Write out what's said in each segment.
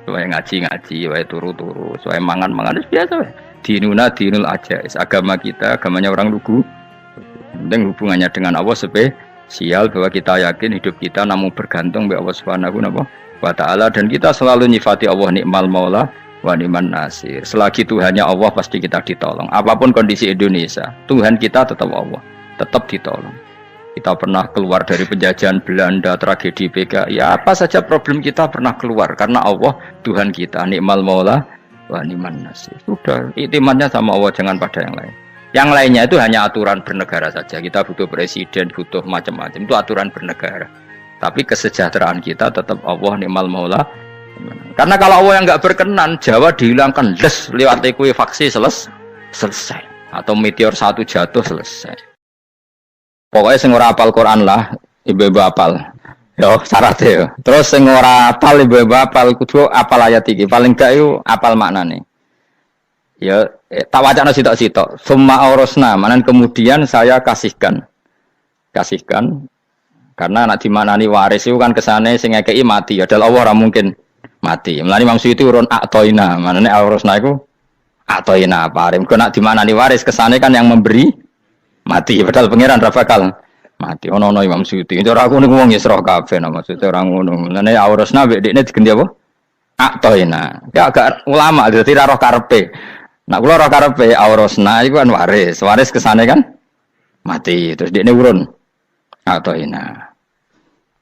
Wae ngaji-ngaji, wae turu-turu, wae mangan-mangan biasa wae. Dinuna dinul ajais. Agama kita, agamanya orang lugu. Penting hubungannya dengan Allah spesial bahwa kita yakin hidup kita namun bergantung kepada Allah Subhanahu wa taala dan kita selalu nyifati Allah nikmal maula wa ni'man nasir. Selagi Tuhannya Allah pasti kita ditolong. Apapun kondisi Indonesia, Tuhan kita tetap Allah, tetap ditolong. Kita pernah keluar dari penjajahan Belanda, tragedi PKI, ya apa saja problem kita pernah keluar karena Allah Tuhan kita, nikmal maula wa ni'man nasir. Sudah, iktimatnya sama Allah, jangan pada yang lain. Yang lainnya itu hanya aturan bernegara saja. Kita butuh presiden, butuh macam-macam, itu aturan bernegara. Tapi kesejahteraan kita tetap Allah nikmal maula. Karena kalau Allah yang nggak berkenan, Jawa dihilangkan, les lewat ekuifaksi selesai. Atau meteor satu jatuh selesai. Pokoknya sing ora apal Quran lah, ibu-ibu apal. Yo syaratnya yo. Terus sing ora apal ibu-ibu apal kudu apal ayat iki. Paling gak yo apal maknane. Ya tak wacana sitok-sitok. Summa aurasna, manan kemudian saya kasihkan. Karena anak dimanani waris itu kan kesane sing ngekeki mati. Ya dal Allah ora mungkin mati. Mulane maksud itu urun atoina. Manane aurasna iku atoina paring. Kok nak dimanani waris kesane kan yang memberi mati, padahal pangeran ra bakal mati. Ono Imam Suyuti. Cara aku niku wong Isra kabeh maksudnya ora ngono. Lane aurasna mek dekne diganti apa? Atoina. Ya agak ulama dadi ra roh karepe. Nek kula roh karepe aurasna iku kan waris. Waris kesane kan mati. Terus dekne urun atoina.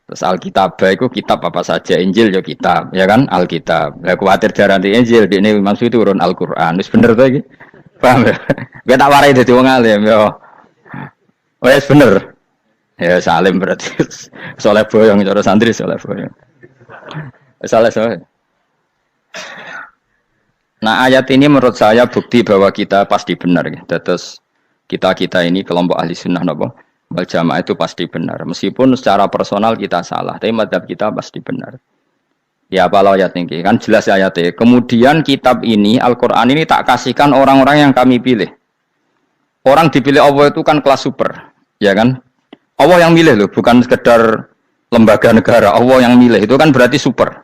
Terus Alkitab iku kitab apa saja, Injil ya kitab, ya kan? Alkitab. Lah kuwatir diarani Injil, dekne Imam Suyuti urun Al-Qur'an. Wis bener to iki? Paham ya? Gue tak warai dadi wong alim ya. Oh ya bener, ya salim berarti soleh boyong cara santri soleh boyong, soleh. Nah ayat ini menurut saya bukti bahwa kita pasti benar. Terus kita ini kelompok ahli sunnah wal jamaah itu pasti benar. Meskipun secara personal kita salah, tapi mazhab kita pasti benar. Ya kalau ayat ini kan jelas ayatnya. Kemudian kitab ini Al-Quran ini tak kasihkan orang-orang yang kami pilih. Orang dipilih Allah itu kan kelas super, ya kan? Allah yang milih loh, bukan sekedar lembaga negara. Allah yang milih itu kan berarti super.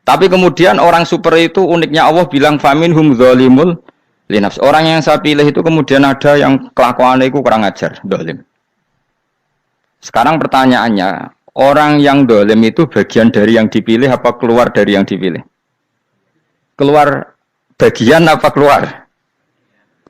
Tapi kemudian orang super itu uniknya Allah bilang faminhum zalimul linafs. Orang yang saya pilih itu kemudian ada yang kelakuannya itu kurang ajar, zalim. Sekarang pertanyaannya, orang yang zalim itu bagian dari yang dipilih apa keluar dari yang dipilih? Keluar bagian apa keluar?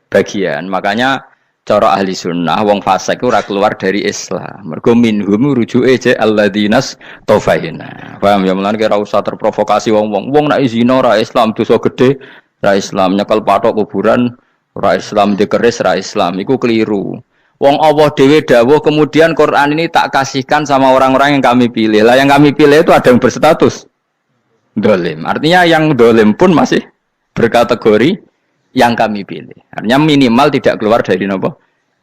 Bagian. Makanya cara ahli sunnah wong fasik ora keluar dari Islam. Mergo minhum rujuke je alladinas taufaina. Paham ya mulane ora usah terprovokasi wong-wong. Wong nek zina ora Islam dosa gede, ora Islam nyekel patok kuburan, ora Islam dikeris, ora Islam. Iku keliru. Wong Allah dhewe dawuh kemudian Quran ini tak kasihkan sama orang-orang yang kami pilih. Lah yang kami pilih itu ada yang berstatus dolim. Artinya yang dolim pun masih berkategori yang kami pilih. Artinya minimal tidak keluar dari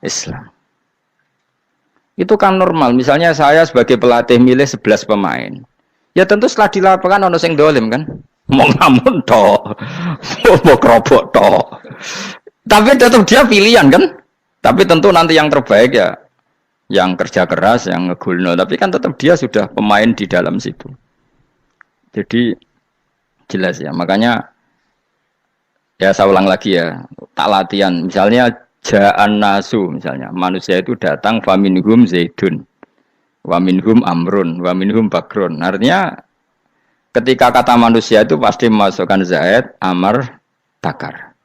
Islam. Itu kan normal. Misalnya saya sebagai pelatih milih 11 pemain. Ya tentu setelah di lapangan ono sing dolim kan. Mau ngamun toh. Mau kerobok toh. Tapi tetap dia pilihan kan. Tapi tentu nanti yang terbaik ya yang kerja keras, yang ngegulno. Tapi kan tetap dia sudah pemain di dalam situ. Jadi jelas ya. Makanya ya saya ulang lagi ya, tak latihan. Misalnya ja'an nasu, misalnya manusia itu datang faminhum zaidun, waminhum amrun, waminhum bakrun. Artinya ketika kata manusia itu pasti memasukkan zaid, amr, bakar.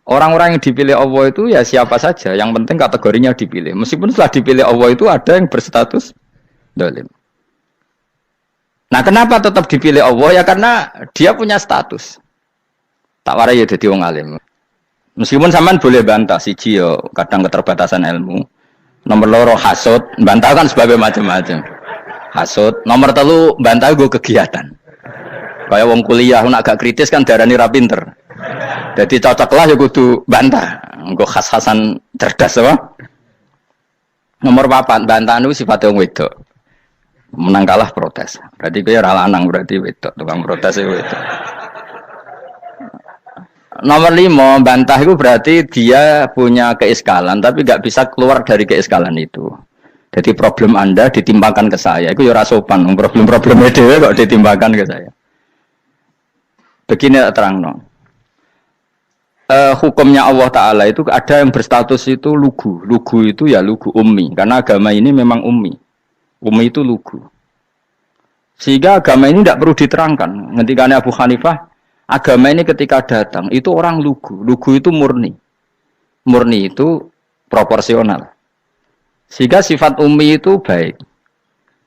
Orang-orang yang dipilih Allah itu ya siapa saja, yang penting kategorinya dipilih. Meskipun setelah dipilih Allah itu ada yang berstatus dolim. Nah kenapa tetap dipilih Allah? Ya karena dia punya status. Tak warai ya jadi wong alim. Meskipun sampean boleh bantah siji yo kadang keterbatasan ilmu. Nomor loro hasud, bantah kan sebab macam-macam. Hasud, nomor telu bantah gue kegiatan. Kayak wong kuliah nak agak kritis kan darani ra pinter. Jadi cocoklah ya kudu bantah. Engko khas-khasan cerdas apa? Nomor 4 bantah niku sifate wong wedok. Menang kalah protes. Berarti kowe ora lanang berarti wedok, tukang protes wedok. Nomor 5, bantah itu berarti dia punya keiskalan, tapi nggak bisa keluar dari keiskalan itu. Jadi problem Anda ditimbangkan ke saya, itu ya sopan. Problem-problemnya dia kok ditimbangkan ke saya. Begini terang no. Hukumnya Allah Ta'ala itu ada yang berstatus itu lugu. Lugu itu ya lugu ummi. Karena agama ini memang ummi. Ummi itu lugu. Sehingga agama ini tidak perlu diterangkan. Ngendikane Abu Hanifah, agama ini ketika datang, itu orang lugu. Lugu itu murni. Murni itu proporsional. Sehingga sifat ummi itu baik.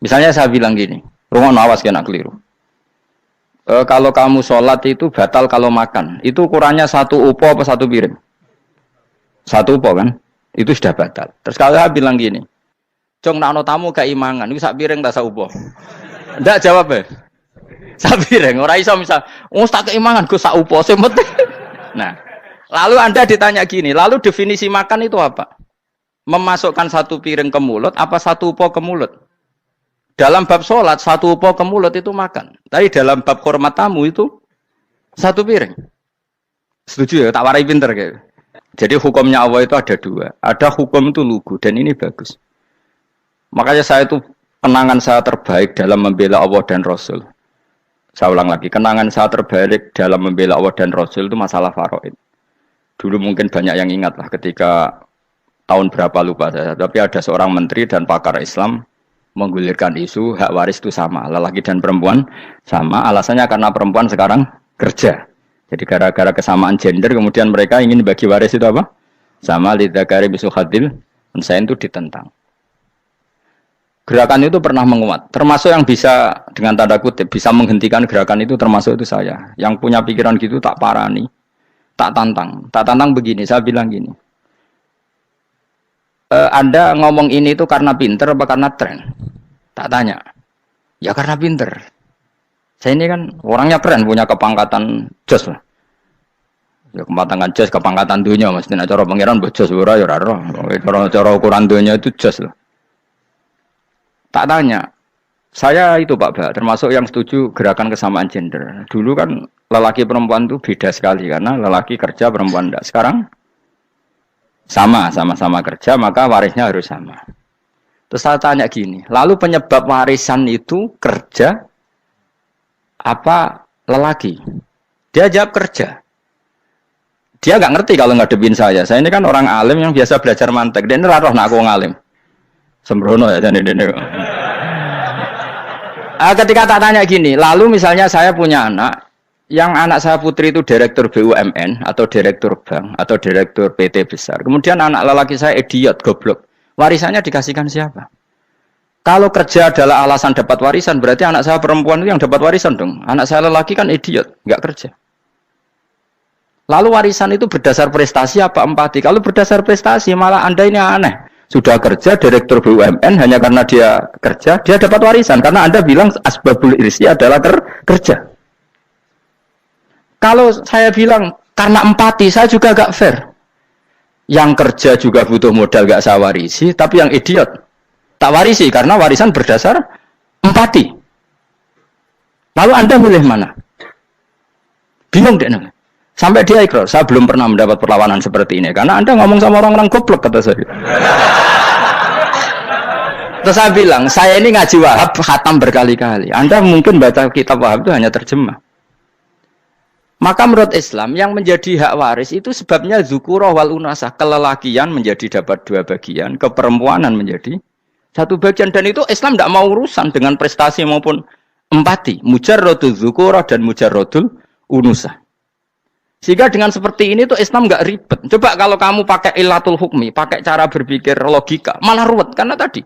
Misalnya saya bilang gini, rungono awas kena keliru. Kalau kamu sholat itu batal kalau makan. Itu ukurannya satu upo apa satu piring? Satu upo kan? Itu sudah batal. Terus kalau saya bilang gini, Cong nak tamu keimangan, itu sak piring tak sak upo? Ndak jawab ya? Sak piring. Orang iso misal, tak keimangan, gue sak upo. Nah, lalu Anda ditanya gini, lalu definisi makan itu apa? Memasukkan satu piring ke mulut, apa satu upo ke mulut? Dalam bab sholat, satu upo ke mulut itu makan. Tapi dalam bab hormat tamu itu satu piring. Setuju ya? Tak warai pinter kayak. Jadi hukumnya Allah itu ada dua. Ada hukum itu lugu dan ini bagus. Makanya saya itu kenangan saya terbaik dalam membela Allah dan Rasul. Saya ulang lagi, kenangan saya terbaik dalam membela Allah dan Rasul itu masalah faraid. Dulu mungkin banyak yang ingat lah ketika tahun berapa lupa saya. Tapi ada seorang menteri dan pakar Islam menggulirkan isu hak waris itu sama, lelaki dan perempuan sama, alasannya karena perempuan sekarang kerja. Jadi gara-gara kesamaan gender kemudian mereka ingin bagi waris itu apa? Sama lidzakari bisul hadil, saya itu ditentang. Gerakan itu pernah menguat, termasuk yang bisa dengan tanda kutip bisa menghentikan gerakan itu termasuk itu saya. Yang punya pikiran gitu tak parani, tak tantang. Tak tantang begini, saya bilang gini. Anda ngomong ini itu karena pinter apa karena tren? Tak tanya. Ya karena pinter. Saya ini kan orangnya keren, punya kepangkatan jos lah. Ya kepangkatan jos, kepangkatan dunia. Maksudnya cara pangeran bojos ora ya ora roh. Cara ukuran dunia itu jos lah. Tak tanya. Saya itu Pak Ba, termasuk yang setuju gerakan kesamaan gender. Dulu kan lelaki perempuan itu beda sekali karena lelaki kerja perempuan enggak. Sekarang sama-sama kerja, maka warisnya harus sama. Terus saya tanya gini, lalu penyebab warisan itu kerja apa lelaki? Dia jawab kerja. Dia nggak ngerti kalau ngadepin saya. Saya ini kan orang alim yang biasa belajar mantek. Dia ini roh nak aku ngalim. Sembrono ya jadi ini. Ketika tak tanya gini, lalu misalnya saya punya anak, yang anak saya putri itu direktur BUMN atau direktur bank atau direktur PT besar. Kemudian anak lelaki saya idiot, goblok. Warisannya dikasihkan siapa? Kalau kerja adalah alasan dapat warisan, berarti anak saya perempuan itu yang dapat warisan dong. Anak saya lelaki kan idiot, nggak kerja. Lalu warisan itu berdasar prestasi apa empati? Kalau berdasar prestasi malah Anda ini aneh. Sudah kerja direktur BUMN hanya karena dia kerja, dia dapat warisan. Karena Anda bilang asbabul irsi adalah kerja. Kalau saya bilang karena empati, saya juga gak fair. Yang kerja juga butuh modal gak saya warisi, tapi yang idiot tak warisi karena warisan berdasar empati. Lalu Anda milih mana? Bingung deh. Sampai dia ikrar, saya belum pernah mendapat perlawanan seperti ini. Karena Anda ngomong sama orang-orang goblok, kata saya. Terus saya bilang, saya ini ngaji Wahab, khatam berkali-kali. Anda mungkin baca kitab Wahab itu hanya terjemah. Maka menurut Islam yang menjadi hak waris itu sebabnya zukurah wal unasah, kelelakian menjadi dapat dua bagian, keperempuanan menjadi satu bagian, dan itu Islam tidak mau urusan dengan prestasi maupun empati, mujarrodul zukurah dan mujarrodul unusah. Sehingga dengan seperti ini tuh Islam nggak ribet. Coba kalau kamu pakai ilatul hukmi, pakai cara berpikir logika, malah ruwet karena tadi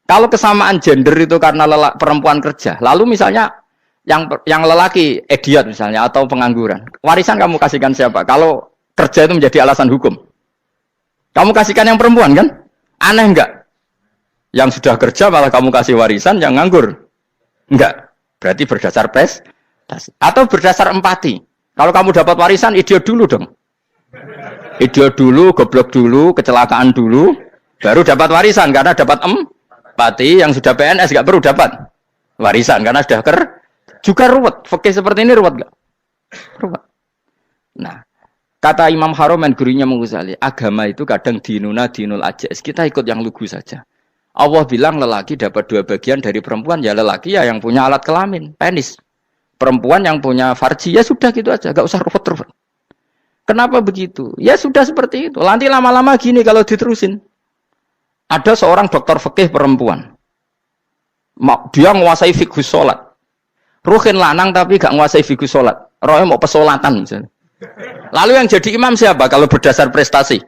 kalau kesamaan gender itu karena perempuan kerja, lalu misalnya yang lelaki idiot misalnya atau pengangguran, warisan kamu kasihkan siapa? Kalau kerja itu menjadi alasan hukum, kamu kasihkan yang perempuan kan? Aneh enggak? Yang sudah kerja malah kamu kasih warisan yang nganggur? Enggak. Berarti berdasar prestasi atau berdasar empati. Kalau kamu dapat warisan idiot dulu dong. Idiot dulu, goblok dulu, kecelakaan dulu, baru dapat warisan karena dapat empati. Yang sudah PNS enggak perlu dapat warisan karena sudah juga ruwet. Fikih seperti ini ruwet enggak? Ruwet. Nah, kata Imam Haromen gurunya Ghazali, agama itu kadang dinuna dinul ajais. Kita ikut yang lugu saja. Allah bilang lelaki dapat dua bagian dari perempuan, ya lelaki ya yang punya alat kelamin, penis. perempuan yang punya farji, ya sudah gitu aja, gak usah ruwet-ruwet. Kenapa begitu? Ya sudah seperti itu. Nanti lama-lama gini kalau diterusin. Ada seorang dokter fikih perempuan. Dia menguasai fikih sholat. Ruhin lanang tapi gak menguasai fikih sholat. Rohnya mau pesolatan misalnya. Lalu yang jadi imam siapa kalau berdasar prestasi?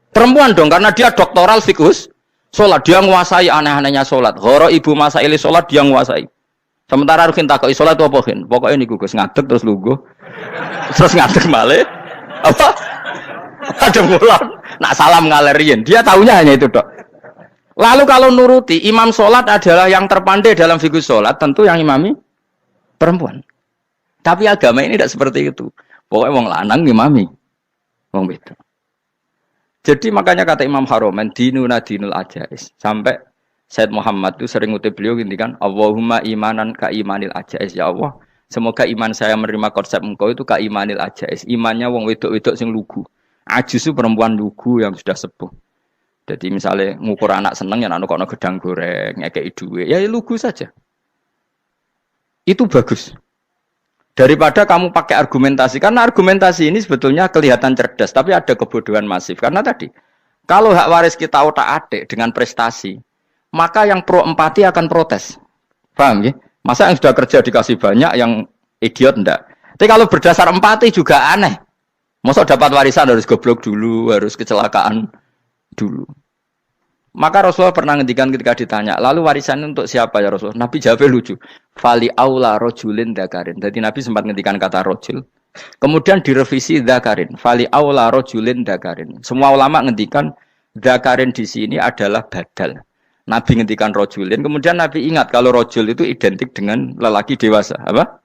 Perempuan dong, karena dia doktoral fikih sholat. Dia menguasai aneh-anehnya sholat. Horo ibu masaili sholat dia menguasai. Sementara Ruhin takoi sholat itu apa Ruhin? Pokoknya ini gugus ngadeg terus lugu. Terus ngadeg balik. Apa? Ada mulan. Nak salam ngalerin. Dia tahunya hanya itu dok. Lalu kalau nuruti imam sholat adalah yang terpandai dalam fikih sholat, tentu yang imami perempuan. Tapi agama ini tidak seperti itu. Pokoknya wong lanang imami. Wong beda. Jadi makanya kata Imam Haromen dinuna dinul ajais. Sampai Said Muhammad itu sering ngutip beliau gini kan, Allahumma imanan ka imanil ajais, ya Allah. Semoga iman saya menerima konsep engkau itu ka imanil ajais. Imannya wong wedok-wedok sing lugu. Ajus itu perempuan lugu yang sudah sepuh. Jadi misalnya ngukur anak seneng ya anak kono gedang goreng, ngekei duwe, ya lugu saja. Itu bagus. Daripada kamu pakai argumentasi, karena argumentasi ini sebetulnya kelihatan cerdas, tapi ada kebodohan masif. Karena tadi, kalau hak waris kita otak-atik dengan prestasi, maka yang pro empati akan protes. Paham ya? Masa yang sudah kerja dikasih banyak, yang idiot enggak. Tapi kalau berdasar empati juga aneh. Masa dapat warisan harus goblok dulu, harus kecelakaan dulu. Maka Rasulullah pernah ngendikan ketika ditanya, lalu warisan untuk siapa ya Rasulullah? Nabi jawabnya lucu. Fali aula rojulin dzakarin. Jadi Nabi sempat ngendikan kata rojul. Kemudian direvisi dzakarin. Fali aula rojulin dzakarin. Semua ulama ngendikan dzakarin di sini adalah badal. Nabi ngendikan rojulin. Kemudian Nabi ingat kalau rojul itu identik dengan lelaki dewasa. Apa?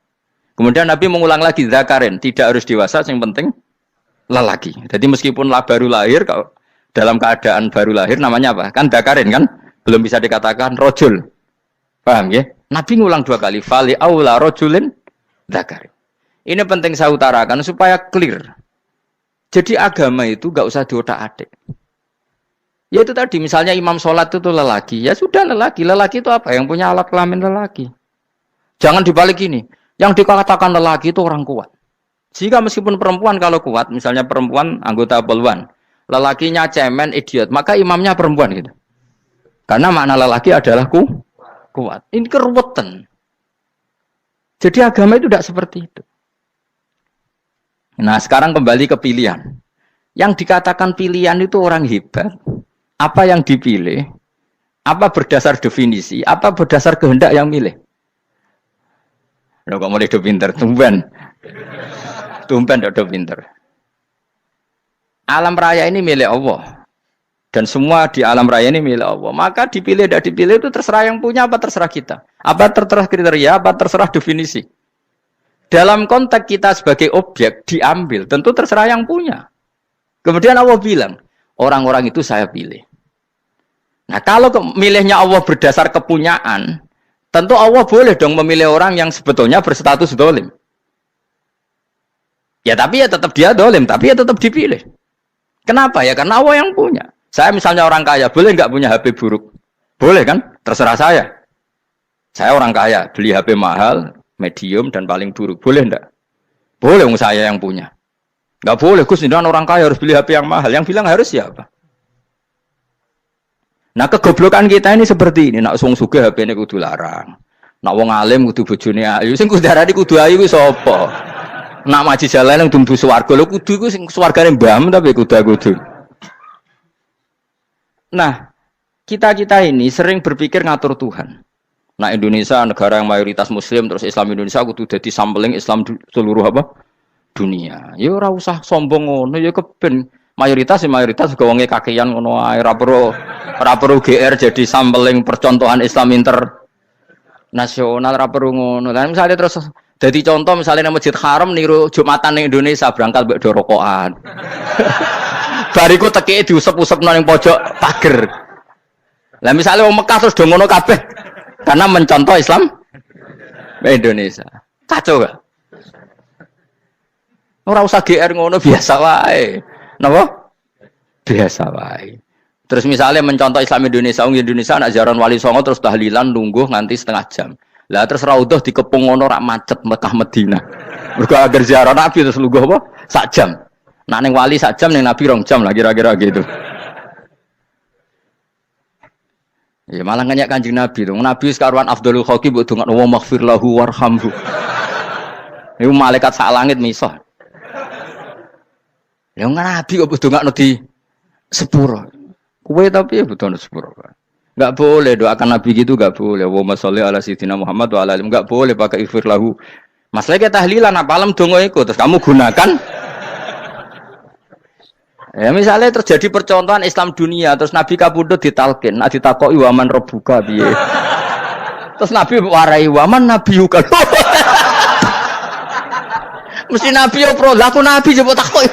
Kemudian Nabi mengulang lagi dzakarin. Tidak harus dewasa, yang penting lelaki. Jadi meskipun baru lahir, kalau dalam keadaan baru lahir namanya apa? Kan dzakarin kan? Belum bisa dikatakan rojul. Paham ya? Nabi ngulang 2 kali. Fali aula rojulin dzakarin. Ini penting saya utarakan supaya clear. Jadi agama itu gak usah diotak-atik. Ya itu tadi, misalnya imam sholat itu lelaki. Ya sudah lelaki. Lelaki itu apa? Yang punya alat kelamin lelaki. Jangan dibalik ini. Yang dikatakan lelaki itu orang kuat. Jika meskipun perempuan kalau kuat, misalnya perempuan anggota poluan, lelakinya cemen, idiot, maka imamnya perempuan gitu. Karena makna lelaki adalah kuat. Ini keruwetan. Jadi agama itu tidak seperti itu. Nah sekarang kembali ke pilihan. Yang dikatakan pilihan itu orang hebat. Apa yang dipilih? Apa berdasar definisi? Apa berdasar kehendak yang milih? Loh kok mulai do pinter? Tumben do pinter. Alam raya ini milik Allah. Dan semua di alam raya ini milik Allah. Maka dipilih tidak dipilih itu terserah yang punya apa terserah kita. Apa terserah kriteria, apa terserah definisi. Dalam konteks kita sebagai objek diambil, tentu terserah yang punya. Kemudian Allah bilang, orang-orang itu saya pilih. Nah kalau milihnya Allah berdasar kepunyaan, tentu Allah boleh dong memilih orang yang sebetulnya berstatus dolim. Ya tapi ya tetap dia dolim, tapi ya tetap dipilih. Kenapa ya? Karena Allah yang punya. Saya misalnya orang kaya, boleh nggak punya HP buruk? Boleh kan? Terserah saya. Saya orang kaya, beli HP mahal, medium, dan paling buruk. Boleh enggak? Boleh, saya yang punya. Nggak boleh, Gus, ini orang kaya harus beli HP yang mahal. Yang bilang harus siapa? Nah, kegoblokan kita ini seperti ini. Nak wong sugih HP ini kudu larang. Nak wong alim kudu bojone ayu. Sing kudu darani kudu ayu ku sapa? Nak maji jalan yang dumbu swarga lho kudu iku sing swargane mbahmu tapi kudu. Nah, kita ini sering berpikir ngatur Tuhan. Nah, Indonesia negara yang mayoritas muslim terus Islam Indonesia kudu dadi sampling Islam seluruh apa? Dunia. Ya ora usah sombong ngono ya keben mayoritas juga wonge kakean ngono ae ora perlu GR jadi sampling percontohan Islam internasional ora perlu ngono. Lah misalnya terus jadi contoh misalnya nang Masjid Haram niru Jumatan ning Indonesia berangkat mbek do rokokan. Bariku tekike diusep-usepno ning pojok pager. Lah misalnya wong Mekah terus do ngono kabeh karena mencontoh Islam Indonesia. Kacau gak? Ora usah GR ngono biasa wae. Napa? Biasa wae. Terus misalnya mencontoh Islam Indonesia, Indonesia anak jaran Wali Songo terus tahlilan nunggu nganti setengah jam. Lah terus Raudhah dikepung ngono rak macet Mekah Madinah. Mergo agar ziarah Nabi terus lungguh apa? Sak jam. Nak ning wali sak jam ning Nabi 2 jam lah kira-kira gitu. Ya malah nganyak Kanjeng Nabi tuh. Nabi sekaruan afdhalul khalqi mbok dongakno wa maghfir lahu warhamhu. Iku malaikat sak langit misah. Ya Nabi kok dongakno di sepuro. Kowe tapi ya butuh sepuro. Enggak boleh doakan Nabi gitu, enggak boleh. Wa sholli ala sayyidina Muhammad wa ala alihi. Enggak boleh pakai ighfir lahu. Masalah kita tahlilan apalem donga iku terus kamu gunakan. Ya misalnya terjadi percontohan Islam dunia terus Nabi kapundhut ditalkin, nek ditakoki waman rabbuka piye. Terus Nabi warai waman nabiyuka. Mesti Nabi yo pro, lah aku Nabi coba takoki.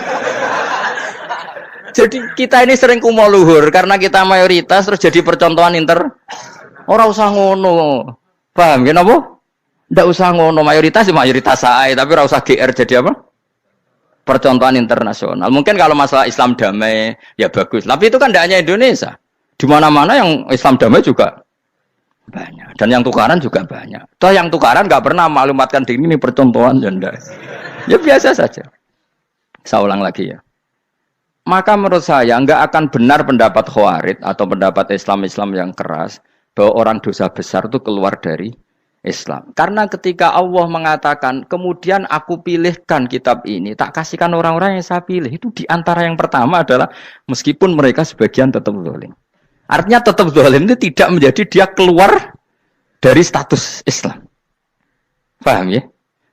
Jadi kita ini sering kumo luhur karena kita mayoritas terus jadi percontohan ora usah ngono. Paham ya napa? Ndak usah ngono, mayoritas sae, tapi ora usah GR jadi apa? Percontohan internasional. Mungkin kalau masalah Islam damai ya bagus, tapi itu kan tidak hanya Indonesia. Di mana-mana yang Islam damai juga banyak dan yang tukaran juga banyak. Toh yang tukaran nggak pernah maklumatkan diri ini percontohan janda. Ya biasa saja. Saya ulang lagi ya. Maka menurut saya nggak akan benar pendapat Khawarij atau pendapat Islam yang keras bahwa orang dosa besar itu keluar dari Islam. Karena ketika Allah mengatakan, kemudian aku pilihkan kitab ini, tak kasihkan orang-orang yang saya pilih. Itu diantara yang pertama adalah, meskipun mereka sebagian tetap zalim. Artinya tetap zalim itu tidak menjadi dia keluar dari status Islam. Paham ya?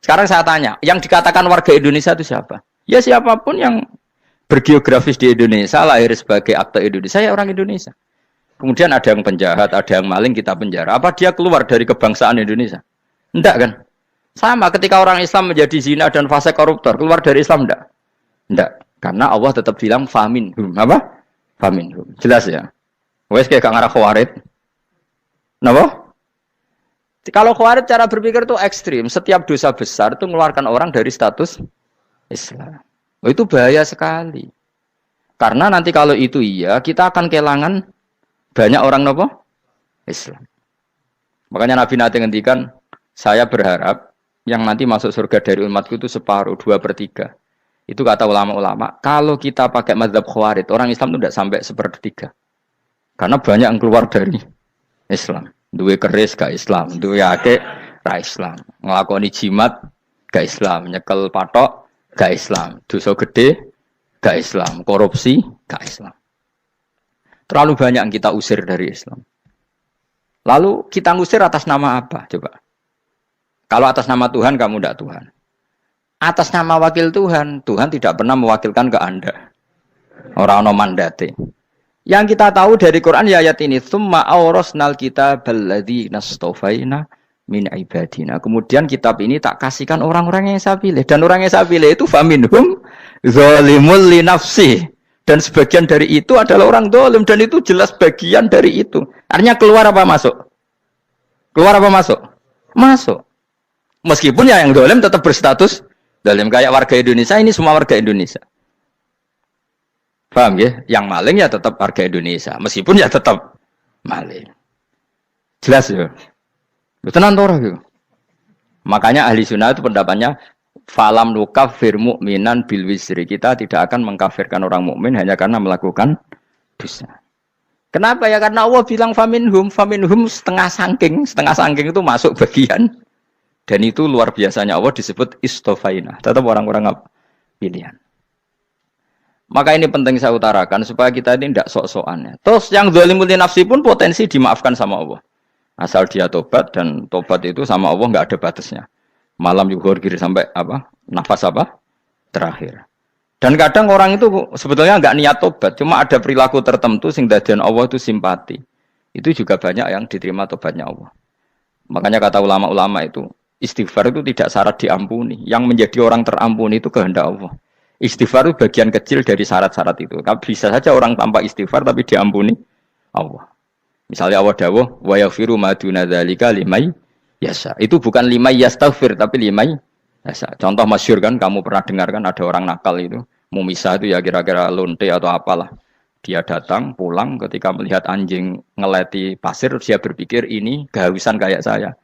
Sekarang saya tanya, yang dikatakan warga Indonesia itu siapa? Ya siapapun yang bergeografis di Indonesia, lahir sebagai akte Indonesia, ya orang Indonesia. Kemudian ada yang penjahat, ada yang maling, kita penjara. Apa dia keluar dari kebangsaan Indonesia? Enggak kan? Sama ketika orang Islam menjadi zina dan fase koruptor, keluar dari Islam enggak? Enggak. Karena Allah tetap bilang faminhum. Apa? Faminhum. Jelas ya? Wes kayak gak ngarah Khawarij. Napa? Kalau Khawarij cara berpikir itu ekstrim. Setiap dosa besar itu mengeluarkan orang dari status Islam. Oh, itu bahaya sekali. Karena nanti kalau itu iya, kita akan kehilangan banyak orang nopo Islam. Makanya Nabi nanti ngendikan, saya berharap yang nanti masuk surga dari umatku itu separuh, 2/3. Itu kata ulama-ulama. Kalau kita pakai mazhab Khawarij, orang Islam itu tidak sampai 1/3. Karena banyak yang keluar dari Islam. Duwe keris gak Islam, duwe akeh ra Islam. Nglakoni jimat gak Islam, nyekel patok gak Islam, dosa gede gak Islam, korupsi gak Islam. Terlalu banyak yang kita usir dari Islam. Lalu kita ngusir atas nama apa? Coba. Kalau atas nama Tuhan, kamu tidak Tuhan. Atas nama wakil Tuhan, Tuhan tidak pernah mewakilkan ke Anda. Orang-orang mandate. Yang kita tahu dari Quran ya ayat ini, tsumma awrasnal kitabal ladzina astafaina min ibadina. Kemudian kitab ini tak kasihkan orang-orang yang saya pilih. Dan orang yang saya pilih itu faminhum zalimul li nafsihi. Dan sebagian dari itu adalah orang dolim. Dan itu jelas bagian dari itu. Artinya keluar apa masuk? Keluar apa masuk? Masuk. Meskipun ya yang dolim tetap berstatus dolim. Kayak warga Indonesia, ini semua warga Indonesia. Paham ya? Yang maling ya tetap warga Indonesia. Meskipun ya tetap maling. Jelas ya? Tenan torah gitu. Makanya ahli sunnah itu pendapatnya falam nukafir mu'minan bil wisri. Kita tidak akan mengkafirkan orang mukmin hanya karena melakukan dosa. Kenapa ya? Karena Allah bilang faminhum setengah sangking itu masuk bagian. Dan itu luar biasanya Allah disebut istofaina. Tetap orang-orang pilihan. Maka ini penting saya utarakan supaya kita ini tidak sok-sokan. Terus yang zalimul nafsi pun potensi dimaafkan sama Allah. Asal dia tobat, dan tobat itu sama Allah nggak ada batasnya. Malam yuhur kiri sampai apa? Nafas apa? Terakhir. Dan kadang orang itu sebetulnya nggak niat tobat, cuma ada perilaku tertentu sehingga dadian Allah itu simpati. Itu juga banyak yang diterima tobatnya Allah. Makanya kata ulama-ulama itu, istighfar itu tidak syarat diampuni. Yang menjadi orang terampuni itu kehendak Allah. Istighfar itu bagian kecil dari syarat-syarat itu. Bisa saja orang tanpa istighfar tapi diampuni Allah. Misalnya Allah dawuh wa yaghfiru ma duna dzalika limay yasha. Itu bukan limay yastaghfir tapi limay yasha. Contoh masyhur kan, kamu pernah dengar kan, ada orang nakal itu mau misah itu ya kira-kira lonte atau apalah. Dia datang pulang ketika melihat anjing ngeleti pasir, dia berpikir ini kehausan kayak saya.